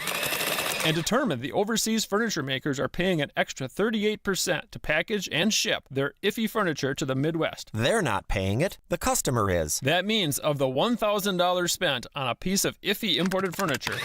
and determined the overseas furniture makers are paying an extra 38% to package and ship their iffy furniture to the Midwest. They're not paying it. The customer is. That means of the $1,000 spent on a piece of iffy imported furniture,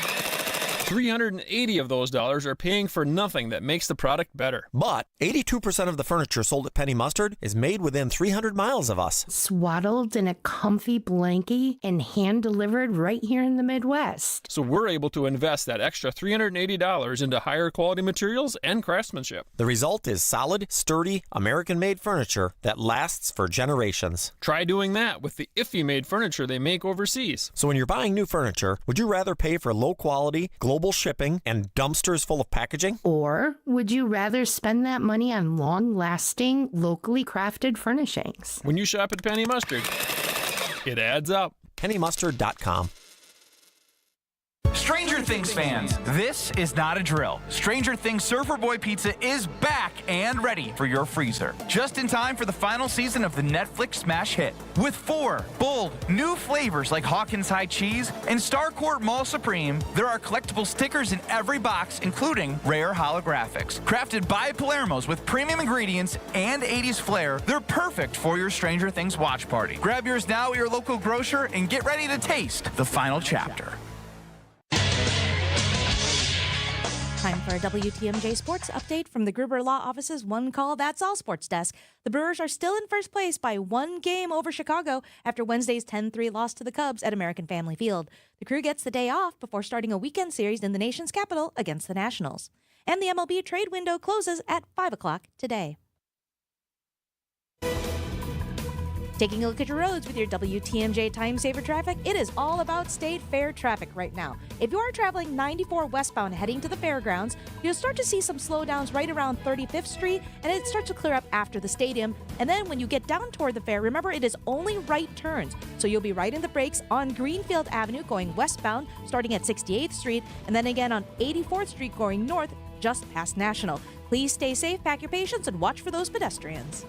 $380 of those dollars are paying for nothing that makes the product better. But 82% of the furniture sold at Penny Mustard is made within 300 miles of us. Swaddled in a comfy blankie and hand-delivered right here in the Midwest. So we're able to invest that extra $380 into higher quality materials and craftsmanship. The result is solid, sturdy, American-made furniture that lasts for generations. Try doing that with the iffy-made furniture they make overseas. So when you're buying new furniture, would you rather pay for low-quality, global shipping and dumpsters full of packaging? Or would you rather spend that money on long-lasting, locally crafted furnishings? When you shop at Penny Mustard, it adds up. PennyMustard.com. Stranger Things fans, this is not a drill. Stranger Things Surfer Boy Pizza is back and ready for your freezer. Just in time for the final season of the Netflix smash hit. With 4 bold, new flavors like Hawkins High Cheese and Starcourt Mall Supreme, there are collectible stickers in every box, including rare holographics. Crafted by Palermo's with premium ingredients and 80s flair, they're perfect for your Stranger Things watch party. Grab yours now at your local grocer and get ready to taste the final chapter. Time for a WTMJ Sports update from the Gruber Law Office's One Call That's All Sports Desk. The Brewers are still in first place by 1 game over Chicago after Wednesday's 10-3 loss to the Cubs at American Family Field. The crew gets the day off before starting a weekend series in the nation's capital against the Nationals. And the MLB trade window closes at 5 o'clock today. Taking a look at your roads with your WTMJ Time Saver traffic, it is all about State Fair traffic right now. If you are traveling 94 westbound heading to the fairgrounds, you'll start to see some slowdowns right around 35th Street, and it starts to clear up after the stadium. And then when you get down toward the fair, remember it is only right turns. So you'll be riding the brakes on Greenfield Avenue going westbound, starting at 68th Street, and then again on 84th Street going north, just past National. Please stay safe, pack your patience, and watch for those pedestrians.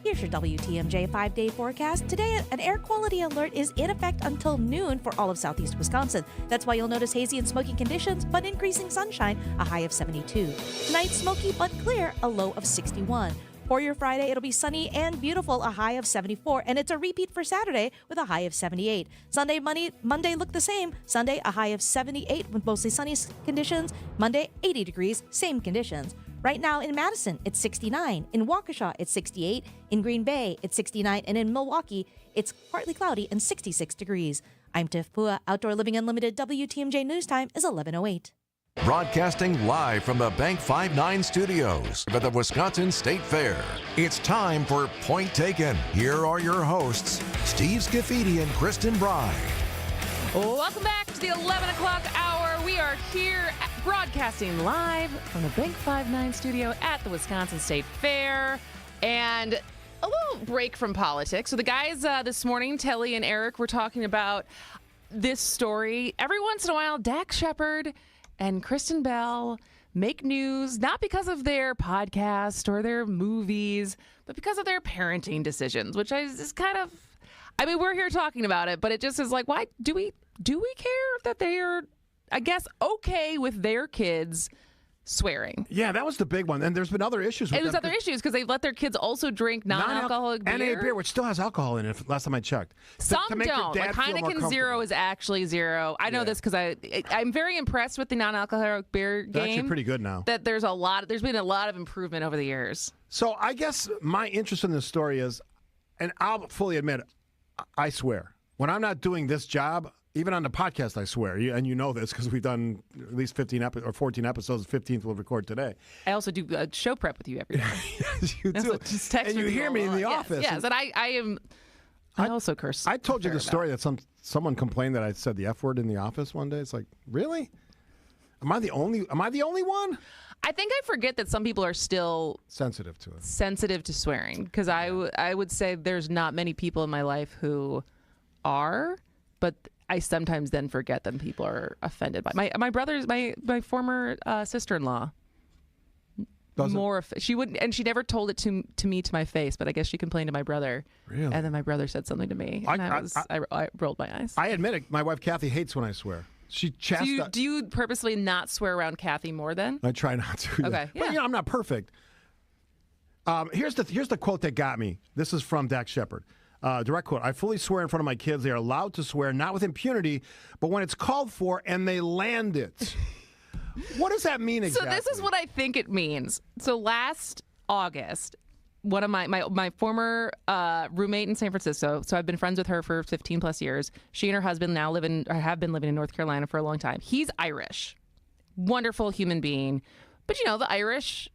Here's your WTMJ 5-day forecast. Today, an air quality alert is in effect until noon for all of southeast Wisconsin. That's why you'll notice hazy and smoky conditions, but increasing sunshine, a high of 72. Tonight, smoky but clear, a low of 61. For your Friday, it'll be sunny and beautiful, a high of 74, and it's a repeat for Saturday with a high of 78. Sunday, Monday look the same. Sunday, a high of 78 with mostly sunny conditions. Monday, 80 degrees, same conditions. Right now in Madison, it's 69. In Waukesha, it's 68. In Green Bay, it's 69. And in Milwaukee, it's partly cloudy and 66 degrees. I'm Tiff Pua. Outdoor Living Unlimited WTMJ News Time is 11:08. Broadcasting live from the Bank 5-9 studios at the Wisconsin State Fair. It's time for Point Taken. Here are your hosts, Steve Scaffidi and Kristin Brey. Welcome back to the 11 o'clock hour. We are here broadcasting live from the Bank 5-9 studio at the Wisconsin State Fair. And a little break from politics. So the guys this morning, Telly and Eric, were talking about this story. Every once in a while, Dax Shepard and Kristen Bell make news, not because of their podcast or their movies, but because of their parenting decisions, which is kind of, I mean, we're here talking about it, but it just is like, why do we care that they are, I guess, okay with their kids swearing? Yeah, that was the big one. And there's been other issues with it. Was other issues because they've let their kids also drink non-alcoholic beer. NA beer, which still has alcohol in it, last time I checked. Some don't. Like Heineken Zero is actually zero. I know this because I'm very impressed with the non-alcoholic beer game. They're actually pretty good now. That there's been a lot of improvement over the years. So I guess my interest in this story is, and I'll fully admit, I swear. When I'm not doing this job, even on the podcast, I swear, and you know this because we've done at least 14 episodes. The 15th we'll record today. I also do a show prep with you every day. Yes, you do. Just text and you hear me in the office. Yes, and I also curse. I told you the story that someone complained that I said the F word in the office one day. It's like, really? Am I the only one? I think I forget that some people are still sensitive to it. Sensitive to swearing, because I would say there's not many people in my life who are, but I sometimes then forget that people are offended by my brother's my former sister-in-law. She wouldn't, and she never told it to me to my face, but I guess she complained to my brother. Really? And then my brother said something to me, and I rolled my eyes. I admit it. My wife Kathy hates when I swear. She do you purposely not swear around Kathy more then? I try not to. Okay, yeah. But I'm not perfect. Here's the quote that got me. This is from Dax Shepard. Direct quote: I fully swear in front of my kids. They are allowed to swear, not with impunity, but when it's called for and they land it. What does that mean exactly? So this is what I think it means. So last August, one of my former roommate in San Francisco, so I've been friends with her for 15 plus years. She and her husband now have been living in North Carolina for a long time. He's Irish. Wonderful human being. But the Irish,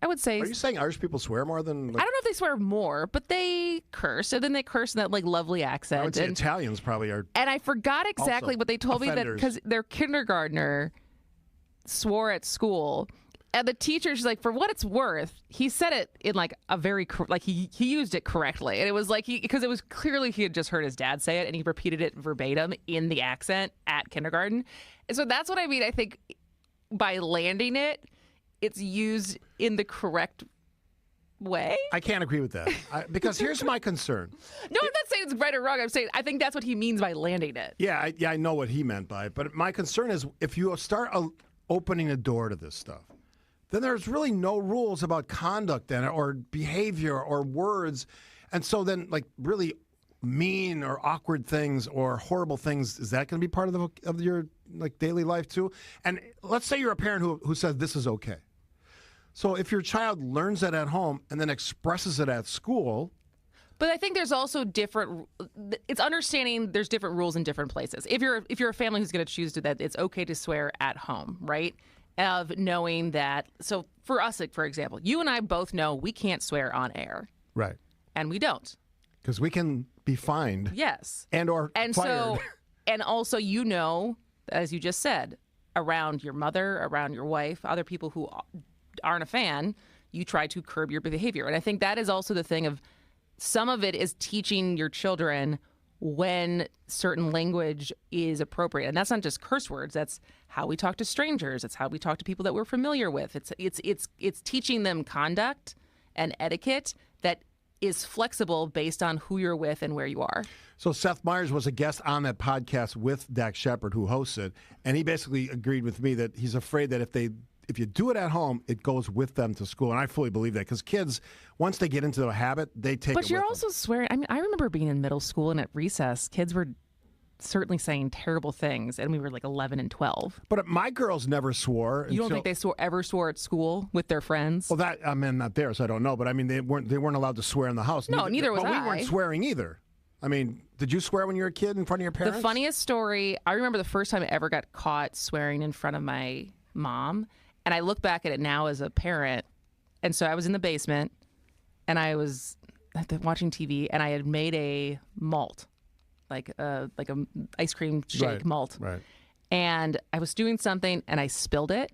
I would say. Are you saying Irish people swear more than? I don't know if they swear more, but they curse, and then they curse in that lovely accent. I would say Italians probably are. And I forgot exactly what they told offenders. me, that because their kindergartner swore at school, and the teacher, she's like, for what it's worth, he said it in a very he used it correctly, and it was because it was clearly he had just heard his dad say it, and he repeated it verbatim in the accent at kindergarten, and so that's what I mean. I think by landing it, it's used in the correct way. I can't agree with that because here's my concern. No, I'm not saying it's right or wrong. I'm saying I think that's what he means by landing it. Yeah, I know what he meant by it, but my concern is if you start opening a door to this stuff, then there's really no rules about conduct in it or behavior or words, and so then really mean or awkward things or horrible things, is that going to be part of your daily life too? And let's say you're a parent who says this is okay. So if your child learns that at home and then expresses it at school. But I think there's also it's understanding there's different rules in different places. If you're a family who's going to choose that it's okay to swear at home, right? Of knowing that, so for us, for example, you and I both know we can't swear on air. Right. And we don't. Because we can be fined. Yes. And fired. So, and also, as you just said, around your mother, around your wife, other people who aren't a fan, you try to curb your behavior. And I think that is also the thing of some of it is teaching your children when certain language is appropriate. And that's not just curse words. That's how we talk to strangers. It's how we talk to people that we're familiar with. It's teaching them conduct and etiquette that is flexible based on who you're with and where you are. So Seth Meyers was a guest on that podcast with Dax Shepard, who hosts it, and he basically agreed with me that he's afraid that if you do it at home, it goes with them to school. And I fully believe that because kids, once they get into a habit, they take it with them. But you're also swearing. I mean, I remember being in middle school and at recess, kids were certainly saying terrible things, and we were like 11 and 12. But my girls never swore. You don't think they ever swore at school with their friends? Well, that, I mean, not there, so I don't know. But I mean, they weren't allowed to swear in the house. No, neither was but I. we weren't swearing either. I mean, did you swear when you were a kid in front of your parents? The funniest story, I remember the first time I ever got caught swearing in front of my mom, and I look back at it now as a parent. And so I was in the basement, and I was watching TV, and I had made a malt, like a ice cream shake malt. Right. And I was doing something, and I spilled it,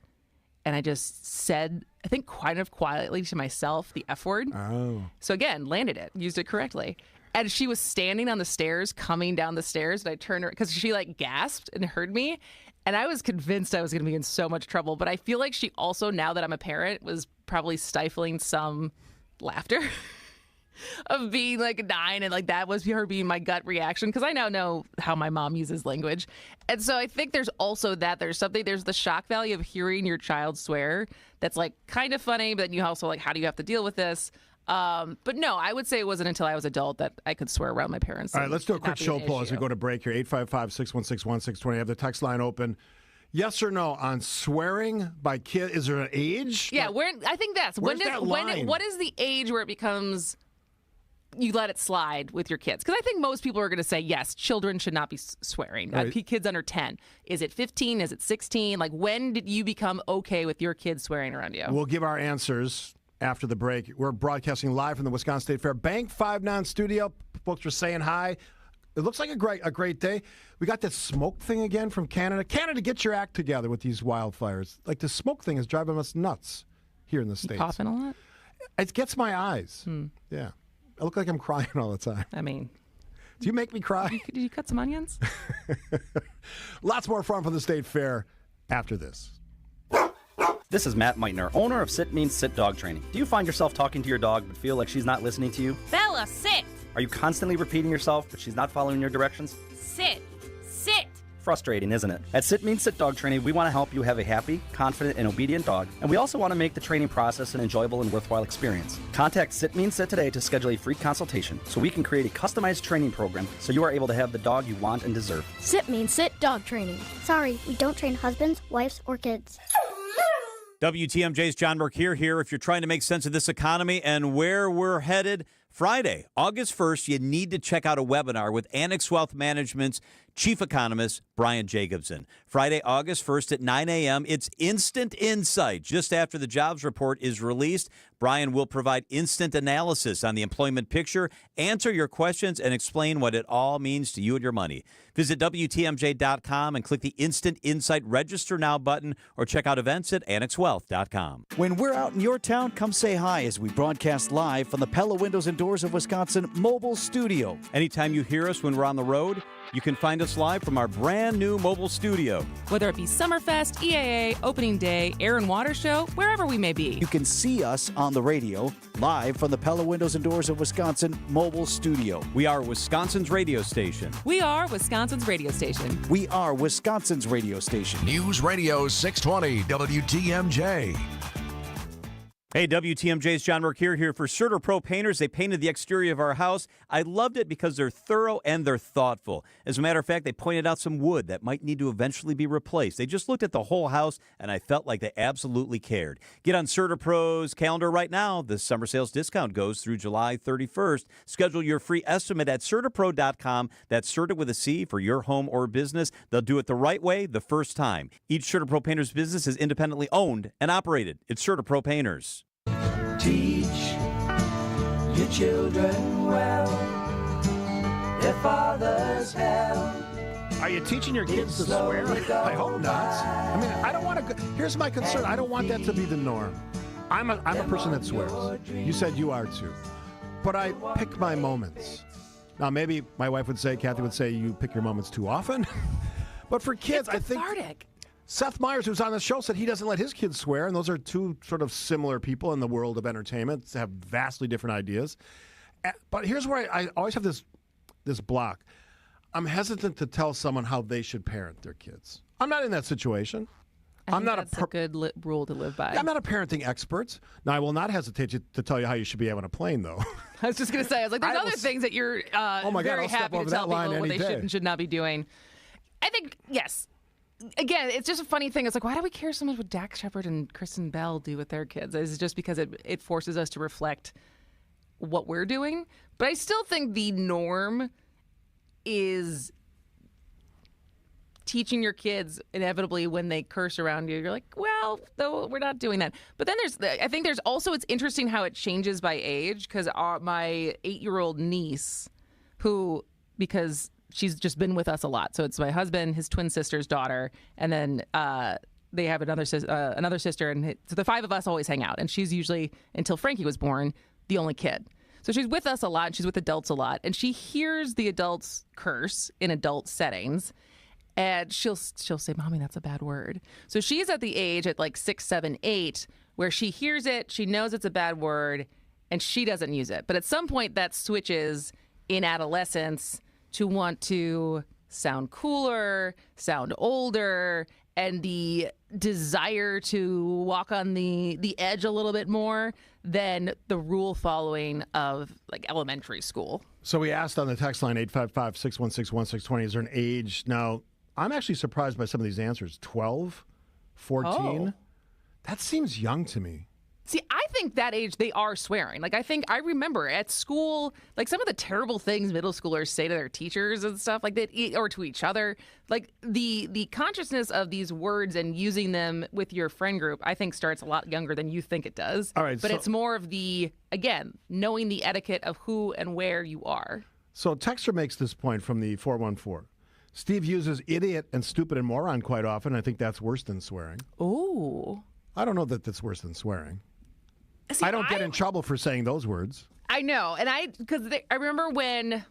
and I just said, I think kind of quietly to myself, the F word. Oh. So again, landed it, used it correctly. And she was standing on the stairs, coming down the stairs, and I turned her, because she like gasped and heard me. And I was convinced I was going to be in so much trouble. But I feel like she also, now that I'm a parent, was probably stifling some laughter of being like 9. And like that was her being my gut reaction, because I now know how my mom uses language. And so I think there's also that. There's the shock value of hearing your child swear that's like kind of funny, but then you also like, how do you have to deal with this? But no, I would say it wasn't until I was adult that I could swear around my parents. All right, let's do a quick show poll as we go to break here. 855-616-1620. I have the text line open. Yes or no on swearing by kid? Is there an age? Yeah, I think that's where's that line? What is the age where it becomes you let it slide with your kids? Because I think most people are going to say yes, children should not be swearing. Right. Kids under 10. Is it 15? Is it 16? Like, when did you become okay with your kids swearing around you? We'll give our answers after the break. We're broadcasting live from the Wisconsin State Fair Bank 5-9 studio. Folks are saying hi. It looks like a great day. We got this smoke thing again from Canada. Canada, get your act together with these wildfires. Like, the smoke thing is driving us nuts here in the States. Coughing a lot? It gets my eyes. Yeah. I look like I'm crying all the time. I mean, do you make me cry? Did you cut some onions? Lots more fun from the State Fair after this. This is Matt Meitner, owner of Sit Means Sit Dog Training. Do you find yourself talking to your dog but feel like she's not listening to you? Bella, sit! Are you constantly repeating yourself but she's not following your directions? Sit! Sit! Frustrating, isn't it? At Sit Means Sit Dog Training, we want to help you have a happy, confident, and obedient dog, and we also want to make the training process an enjoyable and worthwhile experience. Contact Sit Means Sit today to schedule a free consultation so we can create a customized training program so you are able to have the dog you want and deserve. Sit Means Sit Dog Training. Sorry, we don't train husbands, wives, or kids. WTMJ's John Mercure here. If you're trying to make sense of this economy and where we're headed, Friday, August 1st, you need to check out a webinar with Annex Wealth Management's Chief Economist, Brian Jacobson. Friday, August 1st at 9 a.m. It's Instant Insight. Just after the jobs report is released, Brian will provide instant analysis on the employment picture, answer your questions, and explain what it all means to you and your money. Visit WTMJ.com and click the Instant Insight Register Now button, or check out events at AnnexWealth.com. When we're out in your town, come say hi as we broadcast live from the Pella Windows and Doors of Wisconsin mobile studio. Anytime you hear us when we're on the road, you can find us live from our brand new mobile studio. Whether it be Summerfest, EAA, Opening Day, Air and Water Show, wherever we may be. You can see us on the radio, live from the Pella Windows and Doors of Wisconsin mobile studio. We are Wisconsin's radio station. We are Wisconsin's radio station. We are Wisconsin's radio station. News Radio 620 WTMJ. Hey, WTMJ's John Mercure here for Certa Pro Painters. They painted the exterior of our house. I loved it because they're thorough and they're thoughtful. As a matter of fact, they pointed out some wood that might need to eventually be replaced. They just looked at the whole house, and I felt like they absolutely cared. Get on Certa Pro's calendar right now. The summer sales discount goes through July 31st. Schedule your free estimate at CertaPro.com. That's Certa with a C for your home or business. They'll do it the right way the first time. Each Certa Pro Painters business is independently owned and operated. It's Certa Pro Painters. Teach your children well. Their fathers have. Are you teaching your kids to swear? I hope not. I mean, I don't want to. Here's my concern. I don't want that to be the norm. I'm a person that swears. You said you are too. But I pick my moments. Now, maybe my wife would say, Kathy would say, you pick your moments too often. But for kids, I think. Seth Meyers, who's on the show, said he doesn't let his kids swear, and those are two sort of similar people in the world of entertainment, have vastly different ideas. But here's where I always have this block. I'm hesitant to tell someone how they should parent their kids. I'm not in that situation. I'm not that's a good rule to live by. I'm not a parenting expert. Now, I will not hesitate to tell you how you should behave on a plane, though. I was just going to say, I was like, there's other things that you're very happy to tell people what they should and should not be doing. I think, yes. Again, it's just a funny thing. It's like, why do we care so much what Dax Shepard and Kristen Bell do with their kids? It's just because it forces us to reflect what we're doing. But I still think the norm is teaching your kids inevitably when they curse around you. You're like, well, though we're not doing that. But then I think there's also, it's interesting how it changes by age, because my 8-year-old niece, who, because she's just been with us a lot. So it's my husband, his twin sister's daughter, and then they have another sister. And so the 5 of us always hang out. And she's usually, until Frankie was born, the only kid. So she's with us a lot. She's with adults a lot. And she hears the adults curse in adult settings. And she'll say, Mommy, that's a bad word. So she's at the age at like 6, 7, 8, where she hears it, she knows it's a bad word, and she doesn't use it. But at some point that switches in adolescence to want to sound cooler, sound older, and the desire to walk on the edge a little bit more than the rule following of like elementary school. So we asked on the text line 855-616-1620, is there an age? Now, I'm actually surprised by some of these answers. 12, 14. Oh. That seems young to me. See, I think that age they are swearing. Like, I remember at school, like some of the terrible things middle schoolers say to their teachers and stuff like that, or to each other. Like the consciousness of these words and using them with your friend group, I think starts a lot younger than you think it does. All right, but it's more of again, knowing the etiquette of who and where you are. So Texter makes this point from the 414. Steve uses idiot and stupid and moron quite often. I think that's worse than swearing. Ooh. I don't know that that's worse than swearing. See, I don't get in trouble for saying those words. I know. And I remember when,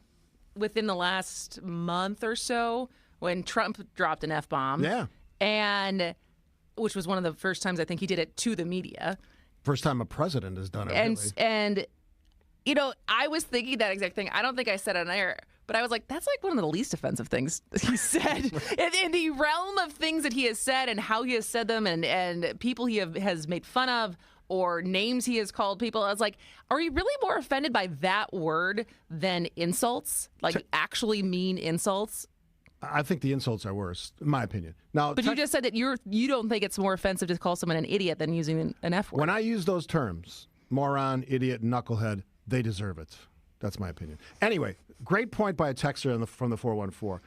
within the last month or so, when Trump dropped an F-bomb. Yeah. And which was one of the first times I think he did it to the media. First time a president has done it, And you know, I was thinking that exact thing. I don't think I said it on air, but I was like, that's like one of the least offensive things he said. in the realm of things that he has said and how he has said them and people he has made fun of or names he has called people, I was like, are you really more offended by that word than insults? Like actually mean insults? I think the insults are worse, in my opinion. Now, but you just said that you don't think it's more offensive to call someone an idiot than using an F word. When I use those terms, moron, idiot, knucklehead, they deserve it. That's my opinion. Anyway, great point by a texter from the 414.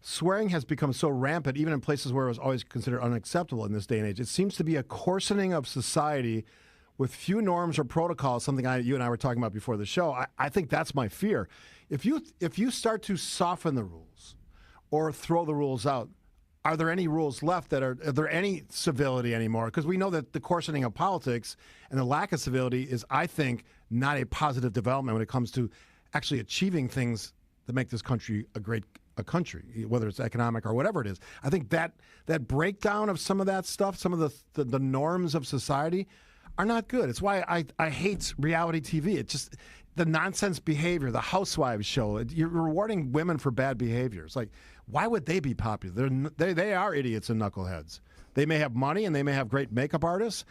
Swearing has become so rampant, even in places where it was always considered unacceptable in this day and age. It seems to be a coarsening of society with few norms or protocols, something you and I were talking about before the show. I think that's my fear. If you start to soften the rules or throw the rules out, are there any rules left are there any civility anymore? Because we know that the coarsening of politics and the lack of civility is, I think, not a positive development when it comes to actually achieving things that make this country a country, whether it's economic or whatever it is. I think that breakdown of some of that stuff, some of the norms of society are not good. It's why I hate reality TV. It's just the nonsense behavior, the Housewives show. You're rewarding women for bad behavior. It's like, why would they be popular? They are idiots and knuckleheads. They may have money and they may have great makeup artists,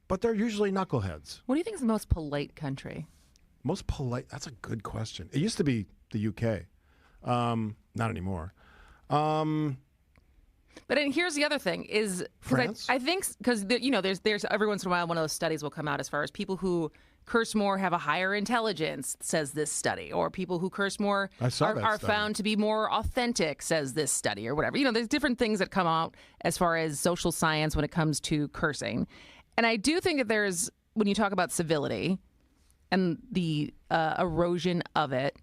but they're usually knuckleheads. What do you think is the most polite country? Most polite? That's a good question. It used to be the UK. Not anymore. But and here's the other thing is France? I think because there's every once in a while one of those studies will come out as far as people who curse more have a higher intelligence, says this study, or people who curse more are found to be more authentic, says this study, or whatever. There's different things that come out as far as social science when it comes to cursing. And I do think that there's, when you talk about civility and the erosion of it,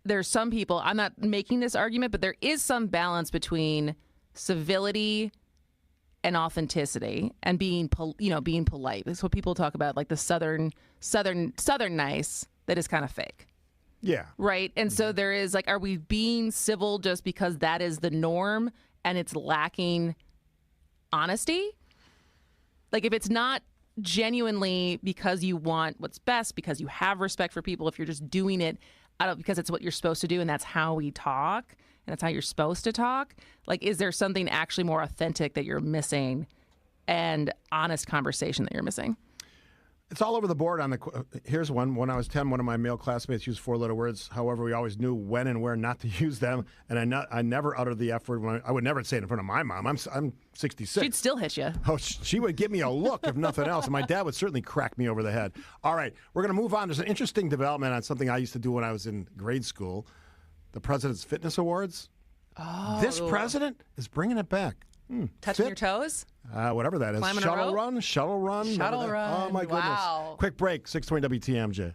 there's some people, I'm not making this argument, but there is some balance between civility and authenticity and being polite. That's what people talk about, like the southern nice that is kind of fake. Yeah. Right? And so there is like, are we being civil just because that is the norm and it's lacking honesty? Like if it's not genuinely because you want what's best, because you have respect for people, if you're just doing it because it's what you're supposed to do and that's how we talk and it's how you're supposed to talk? Like, is there something actually more authentic that you're missing and honest conversation that you're missing? It's all over the board. Here's one. When I was 10, one of my male classmates used 4-letter words. However, we always knew when and where not to use them, and I never uttered the F word. I would never say it in front of my mom. I'm 66. She'd still hit you. Oh, she would give me a look, if nothing else, and my dad would certainly crack me over the head. All right, we're going to move on. There's an interesting development on something I used to do when I was in grade school, the President's Fitness Awards. Oh. This president is bringing it back. Touching your toes? Whatever that is. Climbing a Shuttle rope? run. Shuttle run. Oh, my goodness. Wow. Quick break, 620 WTMJ.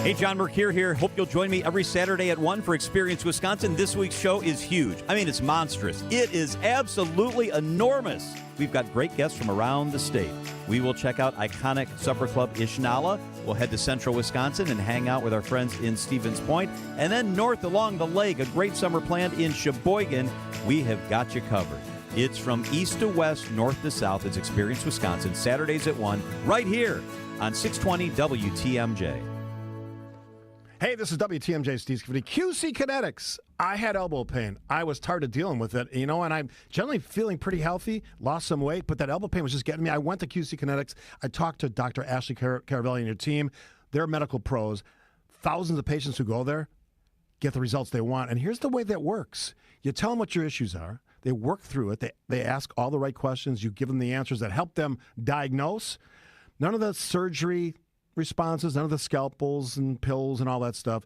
Hey, John Mercure here. Hope you'll join me every Saturday at 1 for Experience Wisconsin. This week's show is huge. I mean, it's monstrous. It is absolutely enormous. We've got great guests from around the state. We will check out iconic supper club Ishnala. We'll head to central Wisconsin and hang out with our friends in Stevens Point. And then north along the lake, a great summer planned in Sheboygan. We have got you covered. It's from east to west, north to south. It's Experience Wisconsin, Saturdays at 1, right here on 620 WTMJ. Hey, this is WTMJ Steve Scaffidi. QC Kinetics. I had elbow pain. I was tired of dealing with it, and I'm generally feeling pretty healthy, lost some weight, but that elbow pain was just getting me. I went to QC Kinetics. I talked to Dr. Ashley Caravelli and your team. They're medical pros. Thousands of patients who go there get the results they want, and here's the way that works. You tell them what your issues are. They work through it. They ask all the right questions. You give them the answers that help them diagnose. None of the surgery responses, none of the scalpels and pills and all that stuff.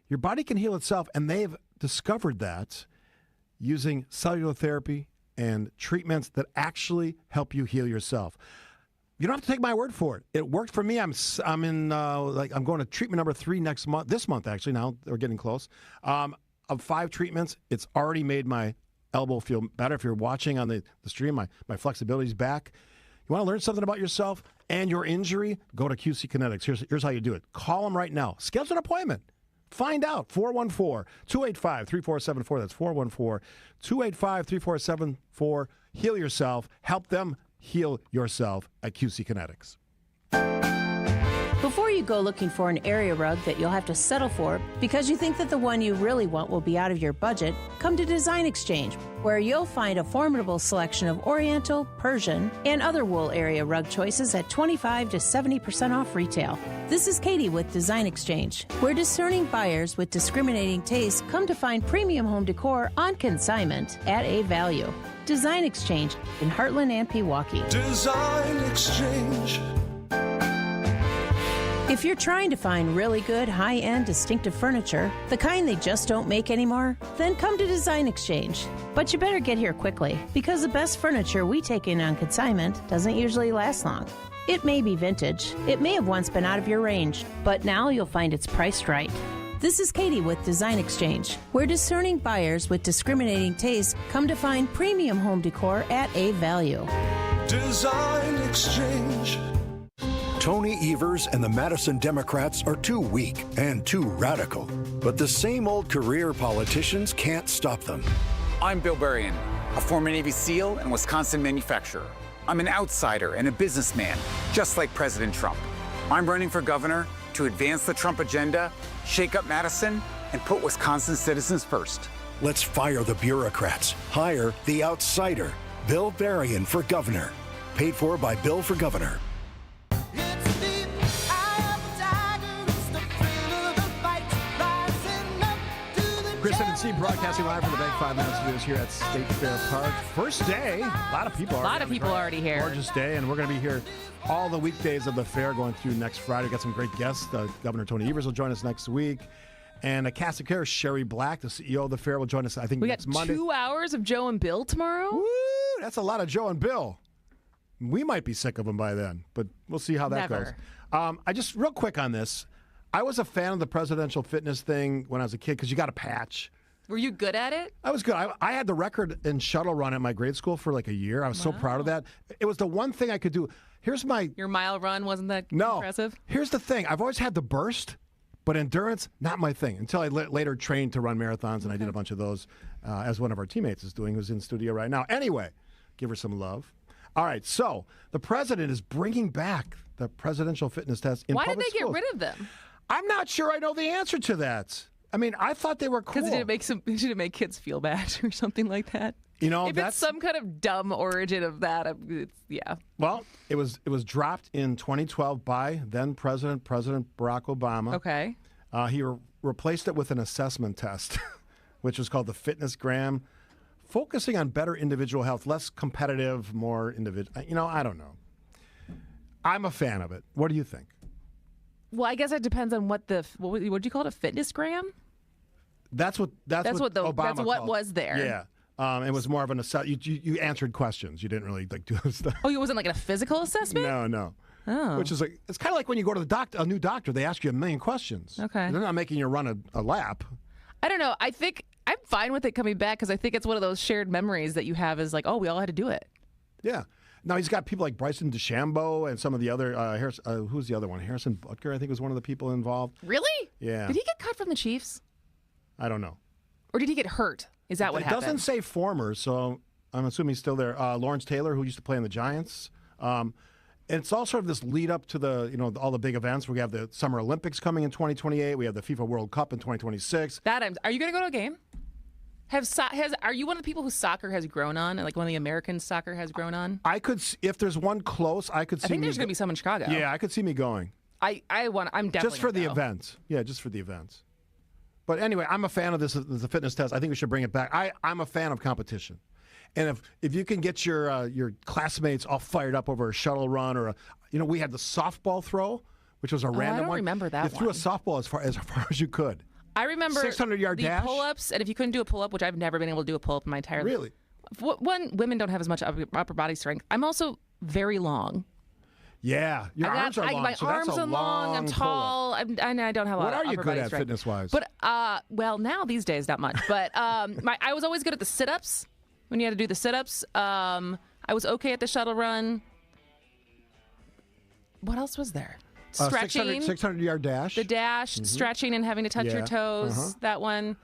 Your body can heal itself, and they've discovered that using cellular therapy and treatments that actually help you heal yourself. You don't have to take my word for it. It worked for me. I'm going to treatment number 3 this month actually. Now we're getting close. Of 5 treatments, it's already made my elbow feel better. If you're watching on the stream, my flexibility's back. You want to learn something about yourself and your injury? Go to QC Kinetics. Here's how you do it. Call them right now. Schedule an appointment. Find out. 414-285-3474. That's 414-285-3474. Heal yourself. Help them heal yourself at QC Kinetics. Before you go looking for an area rug that you'll have to settle for because you think that the one you really want will be out of your budget, come to Design Exchange, where you'll find a formidable selection of Oriental, Persian, and other wool area rug choices at 25 to 70% off retail. This is Katie with Design Exchange, where discerning buyers with discriminating tastes come to find premium home decor on consignment at a value. Design Exchange in Heartland and Pewaukee. Design Exchange. If you're trying to find really good, high-end, distinctive furniture, the kind they just don't make anymore, then come to Design Exchange. But you better get here quickly, because the best furniture we take in on consignment doesn't usually last long. It may be vintage, it may have once been out of your range, but now you'll find it's priced right. This is Katie with Design Exchange, where discerning buyers with discriminating tastes come to find premium home decor at a value. Design Exchange. Tony Evers and the Madison Democrats are too weak and too radical. But the same old career politicians can't stop them. I'm Bill Berrien, a former Navy SEAL and Wisconsin manufacturer. I'm an outsider and a businessman, just like President Trump. I'm running for governor to advance the Trump agenda, shake up Madison, and put Wisconsin citizens first. Let's fire the bureaucrats. Hire the outsider. Bill Berrien for governor. Paid for by Bill for Governor. Kristin and Steve broadcasting live from the Bank 5 Studios here at State Fair Park. First day. A lot of people already here. Gorgeous day, and we're going to be here all the weekdays of the fair going through next Friday. We've got some great guests. Governor Tony Evers will join us next week. And a cast of characters, Sherry Black, the CEO of the fair, will join us, I think, next Monday. We got 2 hours of Joe and Bill tomorrow? Woo! That's a lot of Joe and Bill. We might be sick of them by then, but we'll see how that goes. I just, real quick on this, I was a fan of the presidential fitness thing when I was a kid because you got a patch. Were you good at it? I was good. I had the record in shuttle run at my grade school for like a year. I was so proud of that. It was the one thing I could do. Your mile run wasn't that impressive? Here's the thing. I've always had the burst, but endurance, not my thing. Until I later trained to run marathons, and I did a bunch of those as one of our teammates is doing, who's in studio right now. Anyway, give her some love. All right, so the president is bringing back the presidential fitness test in Why did public they schools. get rid of them? I'm not sure I know the answer to that. I mean, I thought they were cool. Because did it make kids feel bad or something like that? You know, if it's some kind of dumb origin of that, yeah. Well, it was dropped in 2012 by then President Barack Obama. Okay. He replaced it with an assessment test, which was called the Fitness Gram, focusing on better individual health, less competitive, more individual. You know, I don't know. I'm a fan of it. What do you think? Well, I guess it depends on what do you call it? A fitness gram? That's what Obama that's what called. was there. Yeah. It was more of an assessment. You answered questions. You didn't really do stuff. Oh, it wasn't like a physical assessment? No. Oh. Which is like, it's kind of like when you go to the doctor, a new doctor, they ask you a million questions. Okay. They're not making you run a lap. I don't know. I think I'm fine with it coming back because I think it's one of those shared memories that you have is like, oh, we all had to do it. Yeah. Now he's got people like Bryson DeChambeau and some of the other, who's the other one? Harrison Butker, I think, was one of the people involved. Really? Yeah. Did he get cut from the Chiefs? I don't know. Or did he get hurt? Is that what happened? It doesn't say former, so I'm assuming he's still there. Lawrence Taylor, who used to play in the Giants. It's all sort of this lead up to the, all the big events. We have the Summer Olympics coming in 2028. We have the FIFA World Cup in 2026. Are you going to go to a game? Are you one of the people whose soccer has grown on, like one of the American soccer has grown on? I could, if there's one close, I could see. I think there's going to be some in Chicago. Yeah, I could see me going. I'm definitely just for the go. events. Yeah, just for the events. But anyway, I'm a fan of this as a fitness test. I think we should bring it back. I'm a fan of competition. And if you can get your classmates all fired up over a shuttle run or we had the softball throw, which was a random one. I don't remember that You threw a softball as far as you could. I remember 600-yard dash. Pull-ups, and if you couldn't do a pull-up, which I've never been able to do a pull-up in my entire life. Really? One, women don't have as much upper body strength. I'm also very long. Yeah, your arms are long. My so arms that's a are long. I'm tall. I don't have a lot of upper body strength. What are you good at fitness-wise? But well, now these days not much. But I was always good at the sit-ups. When you had to do the sit-ups, I was okay at the shuttle run. What else was there? Stretching, 600-yard dash. The dash, stretching and having to touch your toes. That one.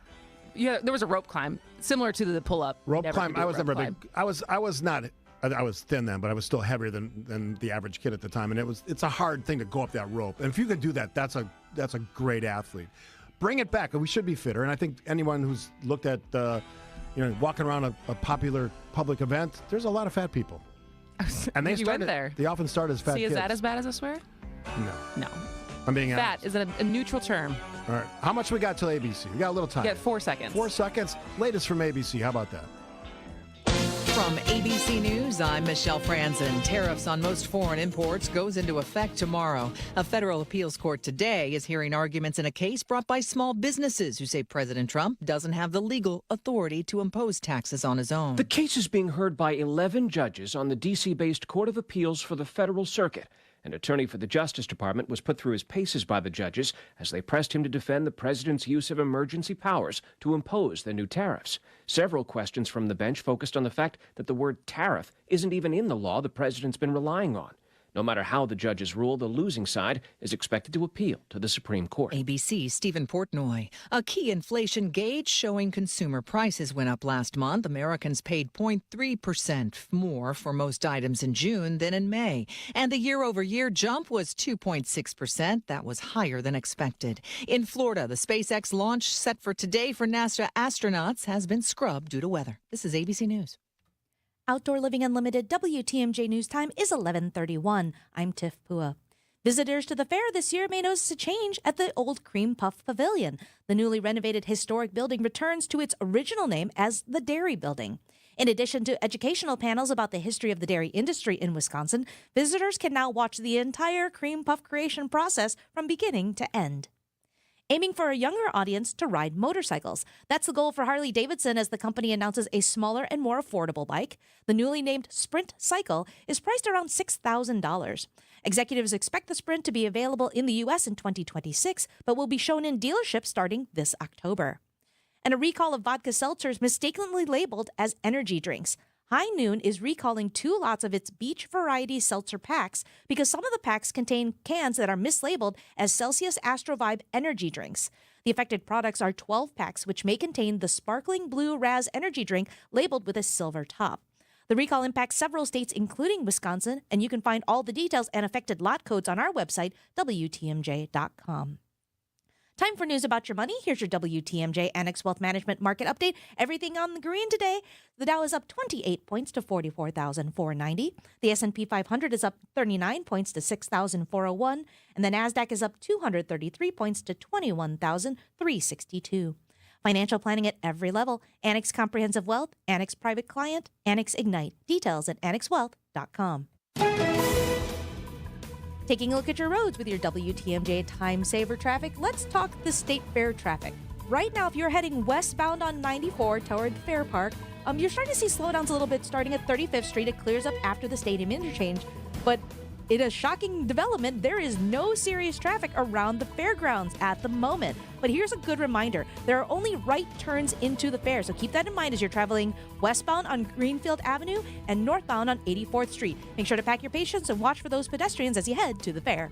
Yeah, there was a rope climb similar to the pull-up. Rope climb. I was never big. I was not. I was thin then, but I was still heavier than the average kid at the time, and it's a hard thing to go up that rope. And if you could do that, that's a great athlete. Bring it back. We should be fitter. And I think anyone who's looked at walking around a popular public event, there's a lot of fat people. And they went there. They often start as fat kids. Is that as bad as a swear? No. No. I'm being fat honest. is a neutral term. All right. How much we got till ABC? We got a little time. You got 4 seconds. 4 seconds. Latest from ABC. How about that? From ABC News, I'm Michelle Franzen. Tariffs on most foreign imports goes into effect tomorrow. A federal appeals court today is hearing arguments in a case brought by small businesses who say President Trump doesn't have the legal authority to impose taxes on his own. The case is being heard by 11 judges on the D.C.-based Court of Appeals for the Federal Circuit. An attorney for the Justice Department was put through his paces by the judges as they pressed him to defend the president's use of emergency powers to impose the new tariffs. Several questions from the bench focused on the fact that the word tariff isn't even in the law the president's been relying on. No matter how the judges rule, the losing side is expected to appeal to the Supreme Court. ABC's Stephen Portnoy. A key inflation gauge showing consumer prices went up last month. Americans paid 0.3% more for most items in June than in May. And the year-over-year jump was 2.6%. That was higher than expected. In Florida, the SpaceX launch set for today for NASA astronauts has been scrubbed due to weather. This is ABC News. Outdoor Living Unlimited WTMJ News Time is 11:31. I'm Tiff Pua. Visitors to the fair this year may notice a change at the old Cream Puff Pavilion. The newly renovated historic building returns to its original name as the Dairy Building. In addition to educational panels about the history of the dairy industry in Wisconsin, visitors can now watch the entire cream puff creation process from beginning to end. Aiming for a younger audience to ride motorcycles. That's the goal for Harley-Davidson as the company announces a smaller and more affordable bike. The newly named Sprint Cycle is priced around $6,000. Executives expect the Sprint to be available in the U.S. in 2026, but will be shown in dealerships starting this October. And a recall of vodka seltzers mistakenly labeled as energy drinks. High Noon is recalling 2 lots of its beach variety seltzer packs because some of the packs contain cans that are mislabeled as Celsius Astro Vibe energy drinks. The affected products are 12 packs, which may contain the sparkling blue Raz energy drink labeled with a silver top. The recall impacts several states, including Wisconsin, and you can find all the details and affected lot codes on our website, WTMJ.com. Time for news about your money. Here's your WTMJ Annex Wealth Management Market Update. Everything on the green today. The Dow is up 28 points to 44,490. The S&P 500 is up 39 points to 6,401. And the NASDAQ is up 233 points to 21,362. Financial planning at every level. Annex Comprehensive Wealth, Annex Private Client, Annex Ignite. Details at annexwealth.com. Taking a look at your roads with your WTMJ Time Saver traffic, let's talk the State Fair traffic. Right now, if you're heading westbound on 94 toward the Fair Park, you're starting to see slowdowns a little bit starting at 35th Street. It clears up after the Stadium interchange, but in a shocking development, there is no serious traffic around the fairgrounds at the moment. But here's a good reminder. There are only right turns into the fair, so keep that in mind as you're traveling westbound on Greenfield Avenue and northbound on 84th Street. Make sure to pack your patience and watch for those pedestrians as you head to the fair.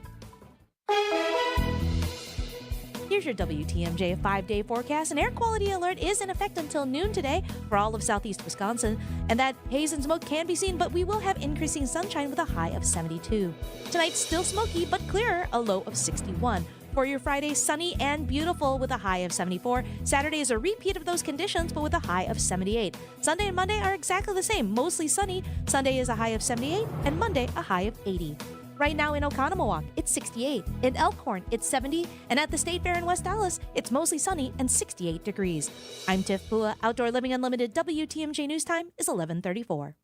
Here's your WTMJ 5-day forecast. An air quality alert is in effect until noon today for all of southeast Wisconsin. And that haze and smoke can be seen, but we will have increasing sunshine with a high of 72. Tonight, still smoky, but clearer, a low of 61. For your Friday, sunny and beautiful with a high of 74. Saturday is a repeat of those conditions, but with a high of 78. Sunday and Monday are exactly the same, mostly sunny. Sunday is a high of 78, and Monday a high of 80. Right now in Oconomowoc, it's 68. In Elkhorn, it's 70. And at the State Fair in West Dallas, it's mostly sunny and 68 degrees. I'm Tiff Pua. Outdoor Living Unlimited WTMJ News Time is 11:34.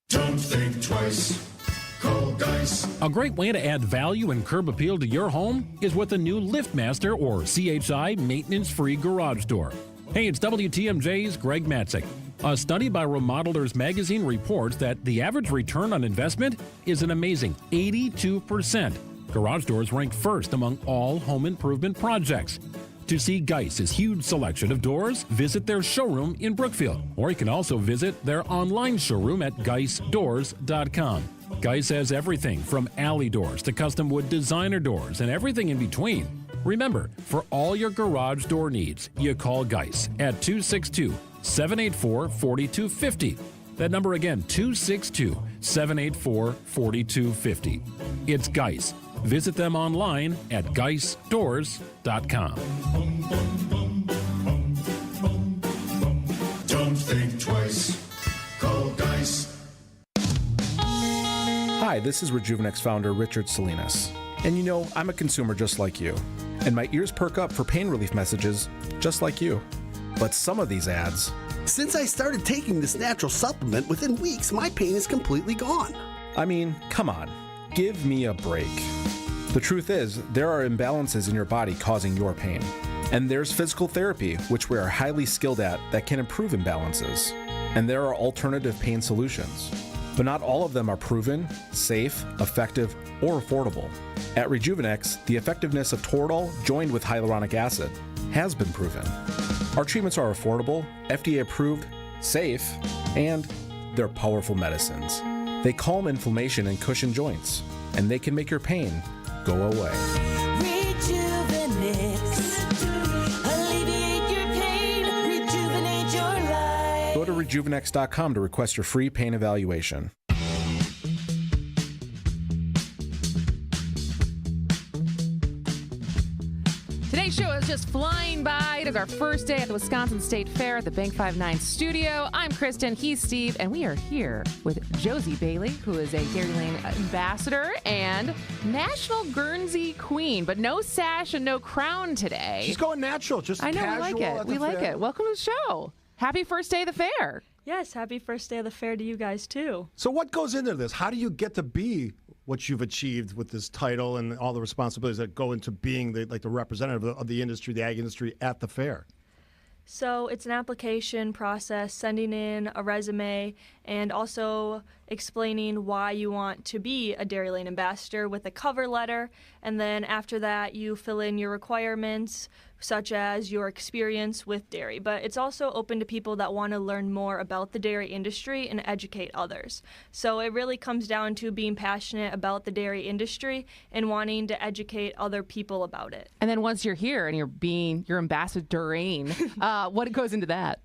Don't think twice. Call Geis. A great way to add value and curb appeal to your home is with a new LiftMaster or CHI maintenance-free garage door. Hey, it's WTMJ's Greg Matzik. A study by Remodelers Magazine reports that the average return on investment is an amazing 82%. Garage doors rank first among all home improvement projects. To see Geis's huge selection of doors, visit their showroom in Brookfield, or you can also visit their online showroom at geisdoors.com. Geis has everything from alley doors to custom wood designer doors and everything in between. Remember, for all your garage door needs, you call Geis at 262-784-4250. That number again, 262-784-4250. It's Geis. Visit them online at geisdoors.com. Don't think twice. Call Geis. Hi, this is Rejuvenex founder Richard Salinas. And you know, I'm a consumer just like you. And my ears perk up for pain relief messages just like you. But some of these ads... Since I started taking this natural supplement, within weeks, my pain is completely gone. I mean, come on. Give me a break. The truth is, there are imbalances in your body causing your pain. And there's physical therapy, which we are highly skilled at, that can improve imbalances. And there are alternative pain solutions. But not all of them are proven, safe, effective, or affordable. At Rejuvenex, the effectiveness of Toradol joined with hyaluronic acid has been proven. Our treatments are affordable, FDA approved, safe, and they're powerful medicines. They calm inflammation and cushion joints, and they can make your pain go away. Alleviate your pain, rejuvenate your life. Go to rejuvenex.com to request your free pain evaluation. Today's show is just flying by. It is our first day at the Wisconsin State Fair at the Bank 5-9 studio. I'm Kristin, he's Steve, and we are here with Josie Bailey, who is a Dairy Lane ambassador and National Guernsey Queen, but no sash and no crown today. She's going natural, just I know, casual. we like it. We like it. Welcome to the show. Happy first day of the fair. Yes, happy first day of the fair to you guys, too. So what goes into this? How do you get to be what you've achieved with this title and all the responsibilities that go into being the representative of the industry, the ag industry at the fair? So it's an application process, sending in a resume, and also explaining why you want to be a Dairy Lane ambassador with a cover letter. And then after that, you fill in your requirements, such as your experience with dairy. But it's also open to people that want to learn more about the dairy industry and educate others. So it really comes down to being passionate about the dairy industry and wanting to educate other people about it. And then once you're here and you're ambassadoring, what goes into that?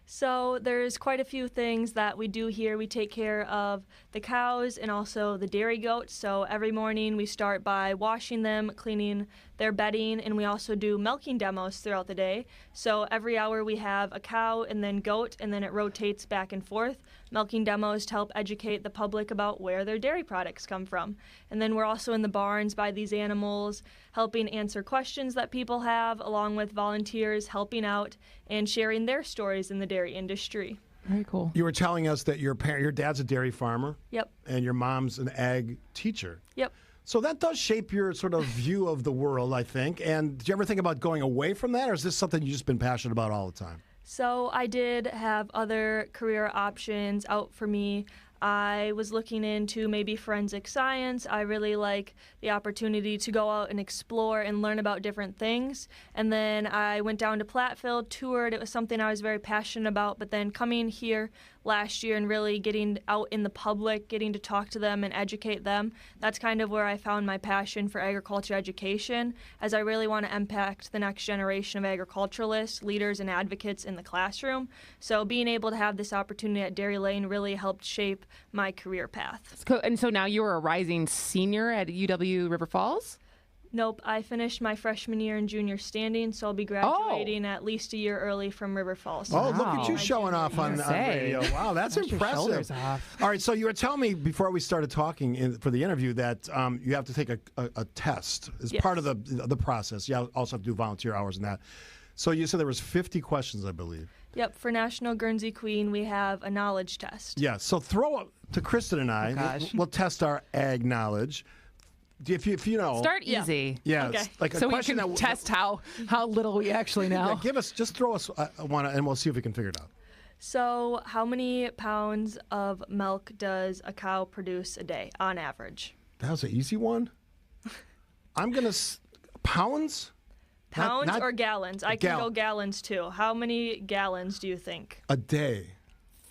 So there's quite a few things that we do here. We take care of the cows and also the dairy goats. So every morning we start by washing them, cleaning their bedding, and we also do milking demos throughout the day. So every hour we have a cow and then goat, and then it rotates back and forth. Milking demos to help educate the public about where their dairy products come from. And then we're also in the barns by these animals, helping answer questions that people have, along with volunteers helping out and sharing their stories in the dairy industry. Very cool. You were telling us that your dad's a dairy farmer. Yep. And your mom's an ag teacher. Yep. So that does shape your sort of view of the world, I think. And did you ever think about going away from that, or is this something you've just been passionate about all the time? So I did have other career options out for me. I was looking into maybe forensic science. I really like the opportunity to go out and explore and learn about different things. And then I went down to Platteville, toured. It was something I was very passionate about. But then coming here last year and really getting out in the public, getting to talk to them and educate them, that's kind of where I found my passion for agriculture education, as I really want to impact the next generation of agriculturalists, leaders, and advocates in the classroom. So being able to have this opportunity at Dairy Lane really helped shape my career path. And so now you're a rising senior at UW River Falls? Nope, I finished my freshman year in junior standing, so I'll be graduating at least a year early from River Falls. Oh, look at you showing off on radio. Wow, that's impressive. All right, so you were telling me before we started talking for the interview that you have to take a test as part of the process. You also have to do volunteer hours and that. So you said there was 50 questions, I believe. Yep, for National Guernsey Queen, we have a knowledge test. Yeah, so throw it to Kristin and I. We'll test our ag knowledge. If you know, start easy. Yeah, okay. It's like a so question we can that test how little we actually know. Yeah, throw us one, and we'll see if we can figure it out. So, how many pounds of milk does a cow produce a day on average? That was an easy one. I'm gonna pounds. Pounds or gallons? I can gal- go gallons too. How many gallons do you think? A day.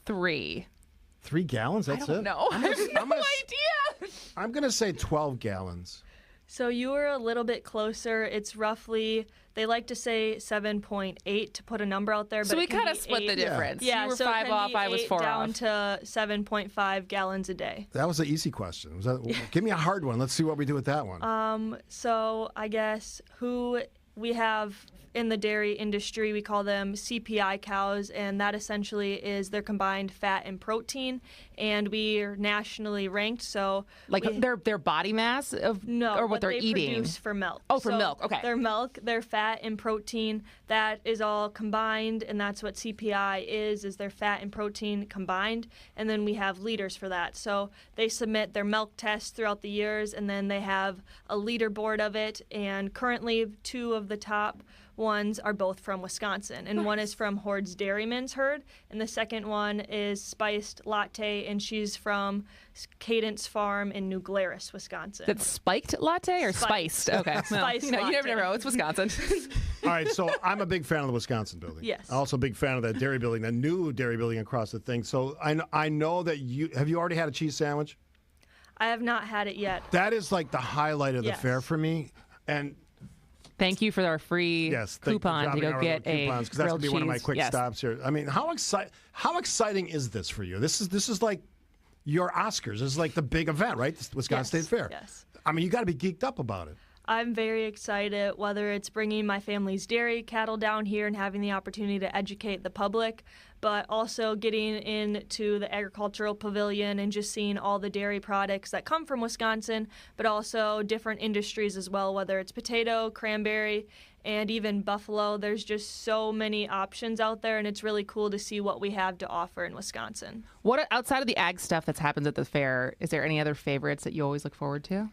3. 3 gallons? That's I don't it? know. I have no idea. I'm going to say 12 gallons. So you were a little bit closer. It's roughly, they like to say 7.8 to put a number out there. But So we kind of split the difference. Yeah, you were so 5 off, I was 4 down off. to 7.5 gallons a day. That was an easy question. Give me a hard one. Let's see what we do with that one. So I guess who we have in the dairy industry, we call them CPI cows, and that essentially is their combined fat and protein, and we are nationally ranked. So their body mass or what they're eating produce for milk. Oh, for milk. Okay. Their milk, their fat and protein, that is all combined, and that's what CPI is their fat and protein combined. And then we have leaders for that. So they submit their milk tests throughout the years, and then they have a leaderboard of it. And currently, 2 of the top ones are both from Wisconsin, and one is from Horde's Dairyman's herd, and the second one is Spiced Latte, and she's from Cadence Farm in New Glarus, Wisconsin. That's spiked latte or spiced? Okay. Spiced you latte. never know. It's Wisconsin. All right, so I'm a big fan of the Wisconsin building. Yes. Also a big fan of that dairy building, that new dairy building across the thing. So I know that have you already had a cheese sandwich? I have not had it yet. That is like the highlight of the Yes. fair for me. And thank you for our free coupon to go get a coupons, because that's grilled gonna be one of my cheese. quick Yes. stops here. I mean, how exciting is this for you? This is like your Oscars. This is like the big event, right? The Wisconsin State Fair. Yes. I mean, you got to be geeked up about it. I'm very excited, whether it's bringing my family's dairy cattle down here and having the opportunity to educate the public, but also getting into the agricultural pavilion and just seeing all the dairy products that come from Wisconsin, but also different industries as well, whether it's potato, cranberry, and even buffalo. There's just so many options out there, and it's really cool to see what we have to offer in Wisconsin. What outside of the ag stuff that's happens at the fair, is there any other favorites that you always look forward to?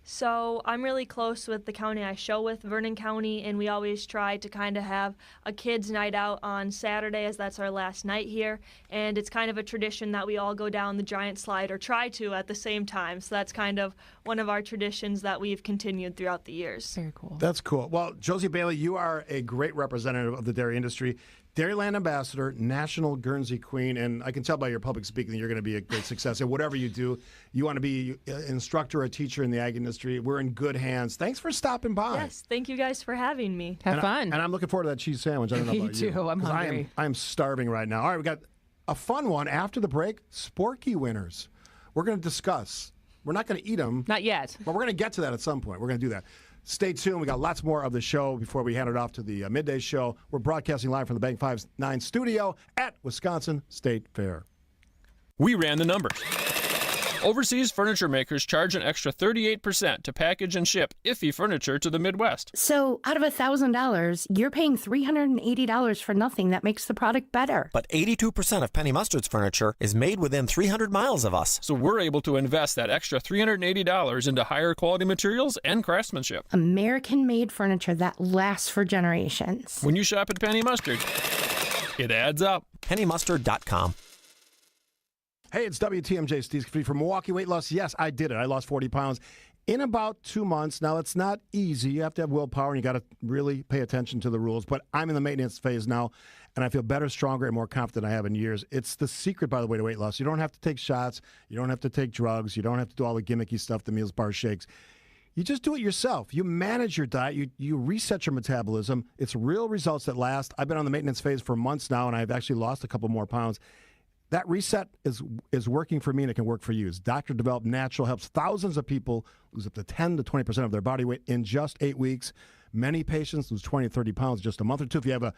So I'm really close with the county I show with, Vernon County, and we always try to kind of have a kids' night out on Saturday, as that's our last night here. And it's kind of a tradition that we all go down the giant slide, or try to at the same time. So that's kind of one of our traditions that we've continued throughout the years. Very cool. That's cool. Well, Josie Bailey, you are a great representative of the dairy industry. Dairyland Ambassador, National Guernsey Queen, and I can tell by your public speaking that you're going to be a great success. And whatever you do, you want to be an instructor or a teacher in the ag industry. industry. We're in good hands. Thanks for stopping by. Yes, thank you guys for having me. Have fun. And I'm looking forward to that cheese sandwich. I don't know Me about you. too. I'm 'Cause hungry. I am starving right now. All right, we got a fun one after the break. Sporky winners. We're going to discuss. We're not going to eat them. Not yet. But we're going to get to that at some point. We're going to do that. Stay tuned. We got lots more of the show before we hand it off to the midday show. We're broadcasting live from the Bank 59 studio at Wisconsin State Fair. We ran the numbers. Overseas furniture makers charge an extra 38% to package and ship iffy furniture to the Midwest. So out of $1,000, you're paying $380 for nothing that makes the product better. But 82% of Penny Mustard's furniture is made within 300 miles of us. So we're able to invest that extra $380 into higher quality materials and craftsmanship. American-made furniture that lasts for generations. When you shop at Penny Mustard, it adds up. PennyMustard.com. Hey, it's WTMJ Steve Scaffidi from Milwaukee Weight Loss. Yes, I did it. I lost 40 pounds in about 2 months. Now, it's not easy. You have to have willpower, and you got to really pay attention to the rules. But I'm in the maintenance phase now, and I feel better, stronger, and more confident than I have in years. It's the secret, by the way, to weight loss. You don't have to take shots. You don't have to take drugs. You don't have to do all the gimmicky stuff, the meals, bars, shakes. You just do it yourself. You manage your diet. You reset your metabolism. It's real results that last. I've been on the maintenance phase for months now, and I've actually lost a couple more pounds. That reset is working for me, and it can work for you. It's doctor-developed natural, helps thousands of people lose up to 10 to 20% of their body weight in just 8 weeks. Many patients lose 20 to 30 pounds in just a month or two. If you have a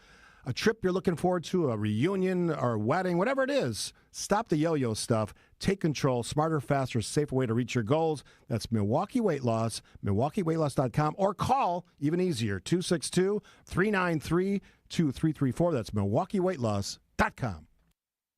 trip you're looking forward to, a reunion or a wedding, whatever it is, stop the yo-yo stuff. Take control. Smarter, faster, safer way to reach your goals. That's Milwaukee Weight Loss, MilwaukeeWeightLoss.com, or call, even easier, 262-393-2334. That's MilwaukeeWeightLoss.com.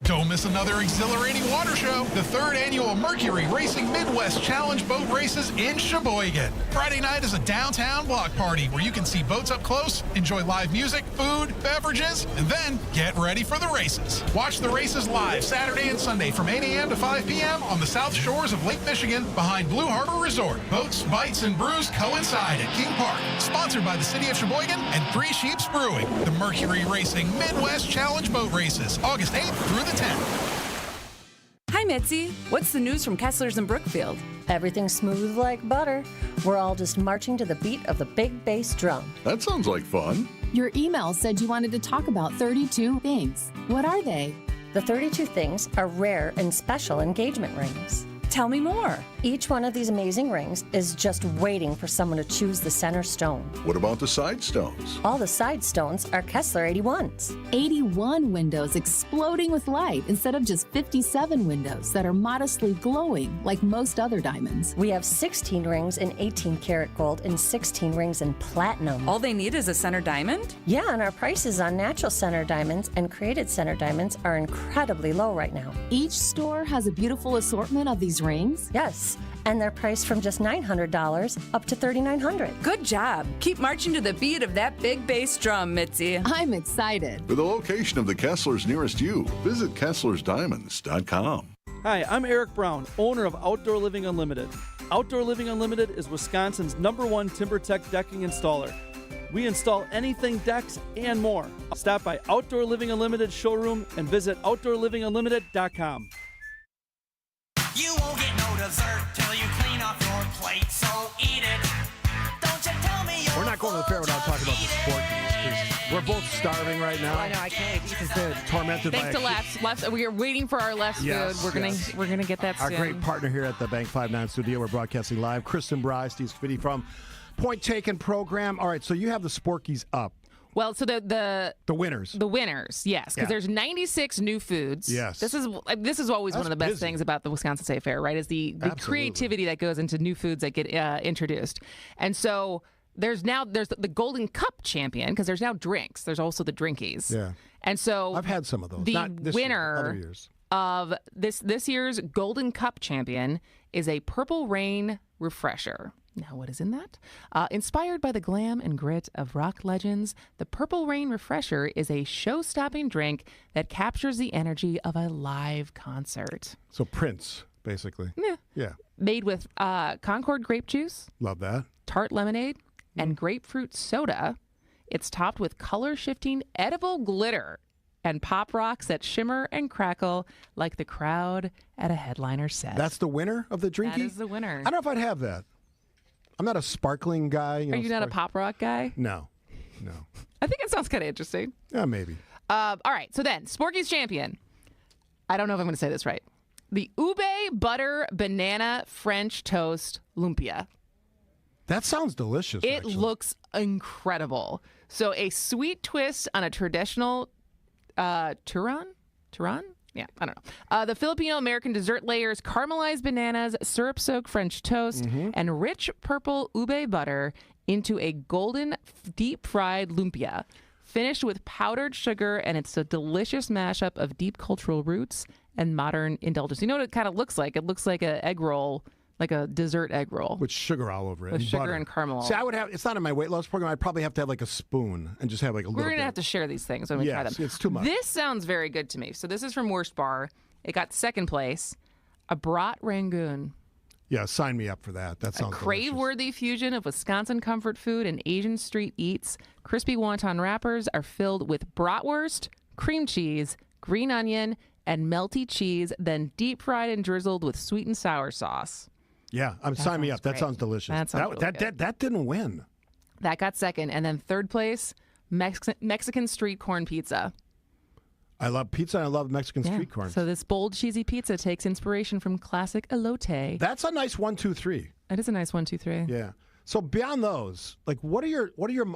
Don't miss another exhilarating water show. The 3rd annual Mercury Racing Midwest Challenge Boat Races in Sheboygan. Friday night is a downtown block party where you can see boats up close, enjoy live music, food, beverages, and then get ready for the races. Watch the races live Saturday and Sunday from 8 a.m. to 5 p.m. on the south shores of Lake Michigan behind Blue Harbor Resort. Boats, bites, and brews coincide at King Park. Sponsored by the City of Sheboygan and Three Sheeps Brewing. The Mercury Racing Midwest Challenge Boat Races, August 8th through the 10th. Hi, Mitzi. What's the news from Kessler's in Brookfield? Everything's smooth like butter. We're all just marching to the beat of the big bass drum. That sounds like fun. Your email said you wanted to talk about 32 things. What are they? The 32 things are rare and special engagement rings. Tell me more. Each one of these amazing rings is just waiting for someone to choose the center stone. What about the side stones? All the side stones are Kessler 81s. 81 windows exploding with light instead of just 57 windows that are modestly glowing like most other diamonds. We have 16 rings in 18 karat gold and 16 rings in platinum. All they need is a center diamond? Yeah, and our prices on natural center diamonds and created center diamonds are incredibly low right now. Each store has a beautiful assortment of these rings? Yes, and they're priced from just $900 up to $3,900. Good job. Keep marching to the beat of that big bass drum, Mitzi. I'm excited. For the location of the Kesslers nearest you, visit KesslersDiamonds.com. Hi, I'm Eric Brown, owner of Outdoor Living Unlimited. Outdoor Living Unlimited is Wisconsin's #1 TimberTech decking installer. We install anything decks and more. Stop by Outdoor Living Unlimited showroom and visit OutdoorLivingUnlimited.com. You won't get no dessert till you clean off your plate, so eat it. Don't you tell me you're We're not going to the fair without talking about the sport news. We're both starving right now. I know, I can't eat the food. Tormented Thanks by to Lefts. We are waiting for our Lefts food. We're gonna get that Our soon. great partner here at the Bank 59 studio. We're broadcasting live. Kristin, Brey, Steve Scaffidi from Point Taken program. All right, so you have the Sporkies up. Well, so the winners. The winners, yes, because there's 96 new foods. Yes. This is always one of the best things about the Wisconsin State Fair, right? Is the creativity that goes into new foods that get introduced. And so there's the Golden Cup champion, because there's now drinks. There's also the Drinkies. Yeah. And so I've had some of those. The Not this winner year, other years. of this year's Golden Cup champion is a Purple Rain refresher. Now, what is in that? Inspired by the glam and grit of rock legends, the Purple Rain Refresher is a show-stopping drink that captures the energy of a live concert. So Prince, basically. Yeah. Made with Concord grape juice, Love that. tart lemonade, and grapefruit soda. It's topped with color-shifting edible glitter and pop rocks that shimmer and crackle like the crowd at a headliner set. That's the winner of the Drinkie? That is the winner. I don't know if I'd have that. I'm not a sparkling guy. Are you not a pop rock guy? No. I think it sounds kind of interesting. Yeah, maybe. All right, so then, Sporky's champion. I don't know if I'm going to say this right. The Ube Butter Banana French Toast Lumpia. That sounds delicious. It actually. looks incredible. So a sweet twist on a traditional Turan? Yeah, I don't know. The Filipino-American dessert layers caramelized bananas, syrup-soaked French toast, and rich purple ube butter into a golden deep-fried lumpia, finished with powdered sugar, and it's a delicious mashup of deep cultural roots and modern indulgence. You know what it kind of looks like? It looks like an egg roll, like a dessert egg roll. With sugar all over it. With and sugar butter. and caramel. See, I would have, it's not in my weight loss program. I'd probably have to have like a spoon and just have like a little We're going to bit. have to share these things when we try them. It's too much. This sounds very good to me. So this is from Worst Bar. It got second place. A brat rangoon. Yeah, sign me up for that. That sounds A crave-worthy fusion of Wisconsin comfort food and Asian street eats. Crispy wonton wrappers are filled with bratwurst, cream cheese, green onion, and melty cheese, then deep-fried and drizzled with sweet and sour sauce. Yeah, sign me up. That sounds delicious. That sounds really good. That didn't win. That got second. And then third place, Mexican street corn pizza. I love pizza and I love Mexican street corn. So this bold, cheesy pizza takes inspiration from classic elote. That's a nice 1, 2, 3. It is a nice 1, 2, 3. Yeah. So beyond those, like, what are your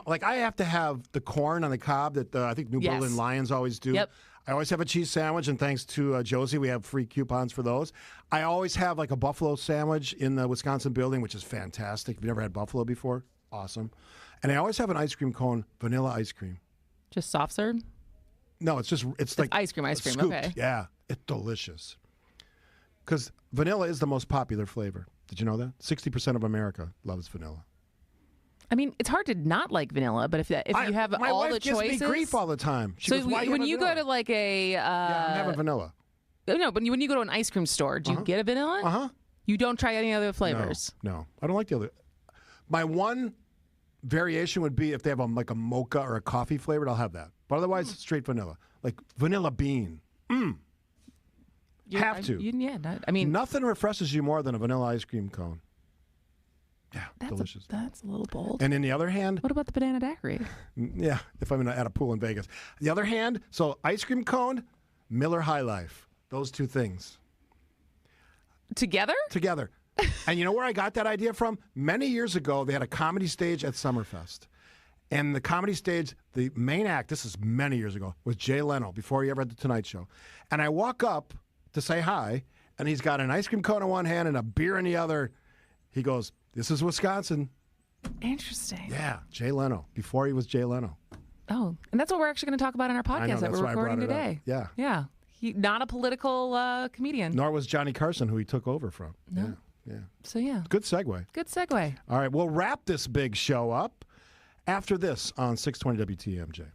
like? I have to have the corn on the cob that I think New Berlin Lions always do. Yep. I always have a cheese sandwich, and thanks to Josie, we have free coupons for those. I always have like a buffalo sandwich in the Wisconsin building, which is fantastic. If you've never had buffalo before, awesome. And I always have an ice cream cone, vanilla ice cream. Just soft serve? No, it's like ice cream. scooped. Okay. Yeah, it's delicious. Because vanilla is the most popular flavor. Did you know that? 60% of America loves vanilla. I mean, it's hard to not like vanilla, but if you have my all wife the gives choices, me grief all the time. She so goes, "Why when you go vanilla?" to like a yeah, I'm having vanilla. No, but when you go to an ice cream store, do you get a vanilla? Uh-huh. You don't try any other flavors? No, I don't like the other. My one variation would be if they have like a mocha or a coffee flavored, I'll have that. But otherwise, straight vanilla, like vanilla bean. Have to. I mean, nothing refreshes you more than a vanilla ice cream cone. Yeah, delicious. That's a little bold. And in the other hand, what about the banana daiquiri? Yeah, if I'm at a pool in Vegas. The other hand, so ice cream cone, Miller High Life. Those two things. Together? Together. And you know where I got that idea from? Many years ago, they had a comedy stage at Summerfest. And the comedy stage, the main act, this is many years ago, was Jay Leno, before he ever had The Tonight Show. And I walk up to say hi, and he's got an ice cream cone in one hand and a beer in the other. He goes, "This is Wisconsin." Interesting. Yeah, Jay Leno, before he was Jay Leno. Oh, and that's what we're actually going to talk about in our I know, podcast that that's we're why I recording brought it up. today. Yeah. Yeah. Not a political comedian. Nor was Johnny Carson, who he took over from. No. Yeah. So, yeah. Good segue. Good segue. All right, we'll wrap this big show up after this on 620 WTMJ.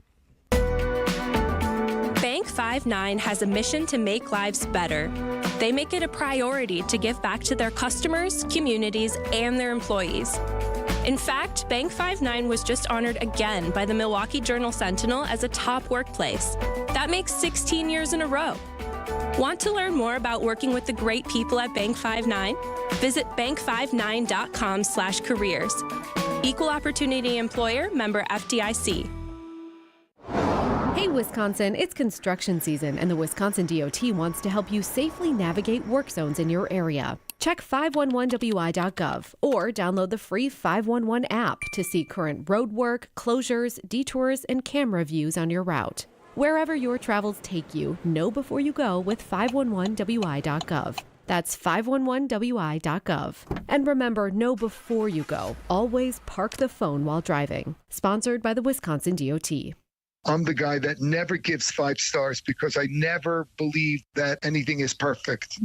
Bank 5-9 has a mission to make lives better. They make it a priority to give back to their customers, communities, and their employees. In fact, Bank 5-9 was just honored again by the Milwaukee Journal-Sentinel as a top workplace. That makes 16 years in a row. Want to learn more about working with the great people at Bank 5-9? Visit bank59.com/careers. Equal Opportunity Employer, member FDIC. Hey Wisconsin, it's construction season and the Wisconsin DOT wants to help you safely navigate work zones in your area. Check 511wi.gov or download the free 511 app to see current road work, closures, detours, and camera views on your route. Wherever your travels take you, know before you go with 511wi.gov. That's 511wi.gov. And remember, know before you go. Always park the phone while driving. Sponsored by the Wisconsin DOT. I'm the guy that never gives 5 stars because I never believe that anything is perfect.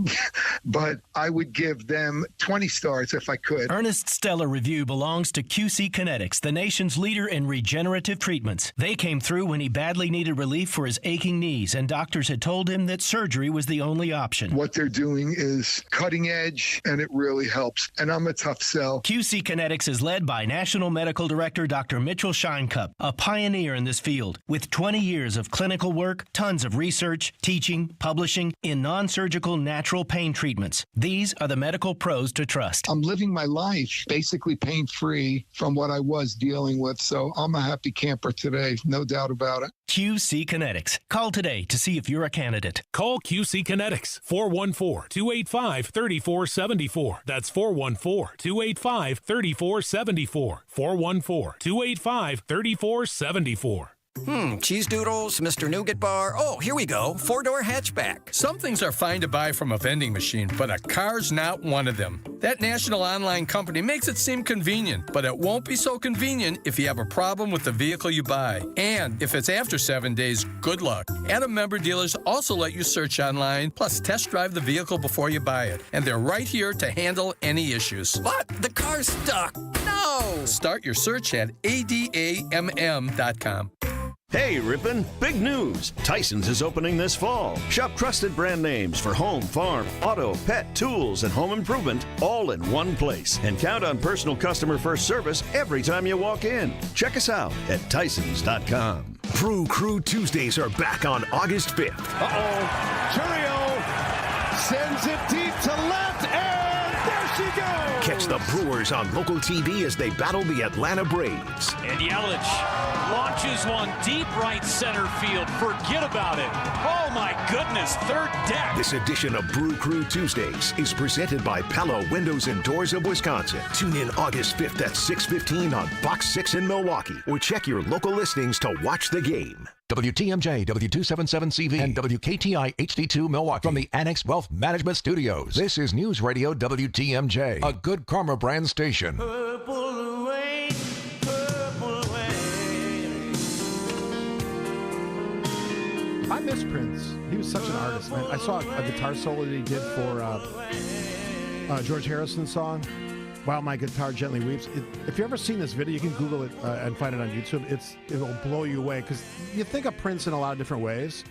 But I would give them 20 stars if I could. Ernest's stellar review belongs to QC Kinetics, the nation's leader in regenerative treatments. They came through when he badly needed relief for his aching knees, and doctors had told him that surgery was the only option. What they're doing is cutting edge, and it really helps. And I'm a tough sell. QC Kinetics is led by National Medical Director Dr. Mitchell Scheinkup, a pioneer in this field. With 20 years of clinical work, tons of research, teaching, publishing in non-surgical natural pain treatments, these are the medical pros to trust. I'm living my life basically pain-free from what I was dealing with, so I'm a happy camper today, no doubt about it. QC Kinetics. Call today to see if you're a candidate. Call QC Kinetics, 414-285-3474. That's 414-285-3474. 414-285-3474. Cheese doodles, Mr. Nougat Bar. Oh, here we go. 4-door hatchback. Some things are fine to buy from a vending machine, but a car's not one of them. That national online company makes it seem convenient, but it won't be so convenient if you have a problem with the vehicle you buy. And if it's after 7 days, good luck. Adam member dealers also let you search online, plus test drive the vehicle before you buy it. And they're right here to handle any issues. But the car's stuck. No! Start your search at adamm.com. Hey, Ripon, big news! Tyson's is opening this fall. Shop trusted brand names for home, farm, auto, pet, tools, and home improvement all in one place. And count on personal customer first service every time you walk in. Check us out at Tysons.com. Brew Crew Tuesdays are back on August 5th. Churio sends it deep to left, and there she goes! Catch the Brewers on local TV as they battle the Atlanta Braves. And Yelich launches one deep right center field. Forget about it. Oh my goodness, third deck. This edition of Brew Crew Tuesdays is presented by Pella Windows and Doors of Wisconsin. Tune in August 5th at 6:15 on Fox 6 in Milwaukee, or check your local listings to watch the game. WTMJ, W277CV, and WKTI HD2 Milwaukee from the Annex Wealth Management Studios. This is News Radio WTMJ, a Good Karma brand station. Purple rain, purple rain. I miss Prince. He was such an artist, man. I saw a guitar solo that he did for George Harrison's song, While My Guitar Gently Weeps. If you've ever seen this video, you can Google it and find it on YouTube. It'll blow you away, because you think of Prince in a lot of different ways.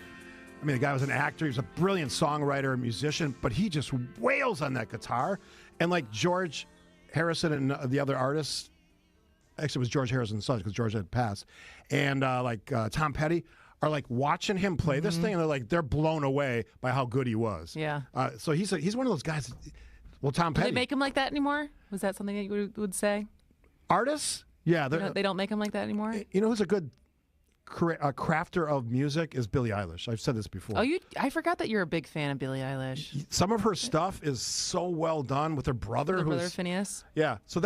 I mean, the guy was an actor. He was a brilliant songwriter and musician, but he just wails on that guitar. And like George Harrison and the other artists, actually it was George Harrison's son because George had passed, and Tom Petty are like watching him play this thing, and they're blown away by how good he was. Yeah. So he's one of those guys. Well, Tom Petty. Do they make him like that anymore? Was that something that you would say? Artists? Yeah. They don't make him like that anymore? You know who's a good crafter of music is Billie Eilish. I've said this before. I forgot that you're a big fan of Billie Eilish. Some of her stuff is so well done with her brother. Brother Phineas? Yeah. So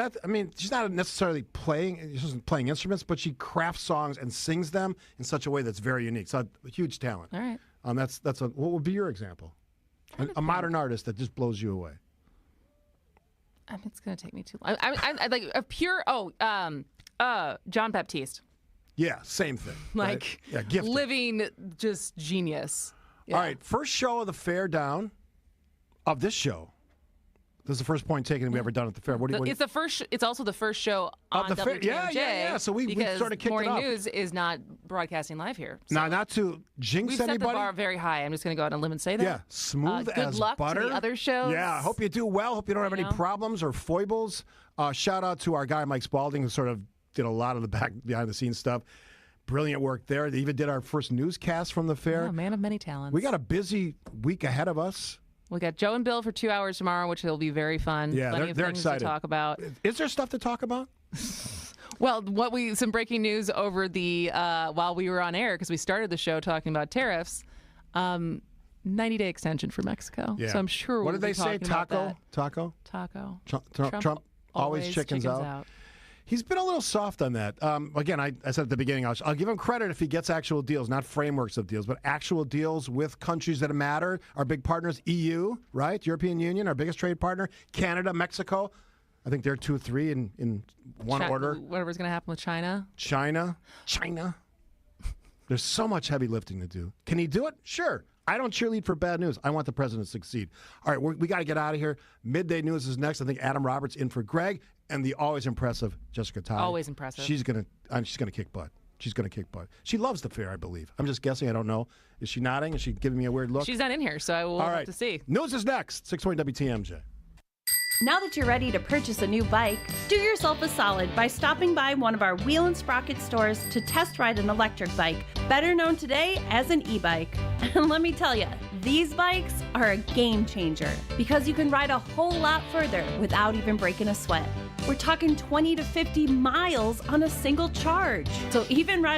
she's not necessarily playing instruments, but she crafts songs and sings them in such a way that's very unique. So a huge talent. All right. What would be your example? A modern artist that just blows you away. It's going to take me too long. I like a pure, John Baptiste. Yeah, same thing. Like, right? Yeah, gifted. Living just genius. Yeah. All right, first show of the fair down of this show. This is the first point taken we've ever done at the fair. It's the first. It's also the first show on WTMJ. Yeah. So we sort of kicked Morning it up. News is not broadcasting live here. So. Now, not to jinx We've anybody. Set the bar very high. I'm just going to go out on a limb and say that. Yeah, smooth as good luck butter. to the other shows. Yeah, I hope you do well. Hope you don't have any problems or foibles. Shout out to our guy Mike Spalding, who sort of did a lot of the behind the scenes stuff. Brilliant work there. They even did our first newscast from the fair. Yeah, man of many talents. We got a busy week ahead of us. We got Joe and Bill for 2 hours tomorrow, which will be very fun. Yeah, Plenty they're of things excited to talk about. Is there stuff to talk about? Well, some breaking news over the while we were on air, because we started the show talking about tariffs. 90-day extension for Mexico. Yeah. So I'm sure what we'll did they be say? Taco. Taco. Trump always chickens out. He's been a little soft on that. Again, I said at the beginning, I'll give him credit if he gets actual deals, not frameworks of deals, but actual deals with countries that matter. Our big partners, EU, right? European Union, our biggest trade partner. Canada, Mexico. I think they're 2 or 3 in one order. Whatever's going to happen with China. China. There's so much heavy lifting to do. Can he do it? Sure. I don't cheerlead for bad news. I want the president to succeed. All right, we got to get out of here. Midday News is next. I think Adam Roberts in for Greg, and the always impressive Jessica Tye. Always impressive. She's gonna kick butt. She's gonna kick butt. She loves the fair, I believe. I'm just guessing. I don't know. Is she nodding? Is she giving me a weird look? She's not in here, so I will have to see. News is next. 620 WTMJ. Now that you're ready to purchase a new bike, do yourself a solid by stopping by one of our Wheel and Sprocket stores to test ride an electric bike, better known today as an e-bike. And let me tell you, these bikes are a game changer because you can ride a whole lot further without even breaking a sweat. We're talking 20 to 50 miles on a single charge. So even riding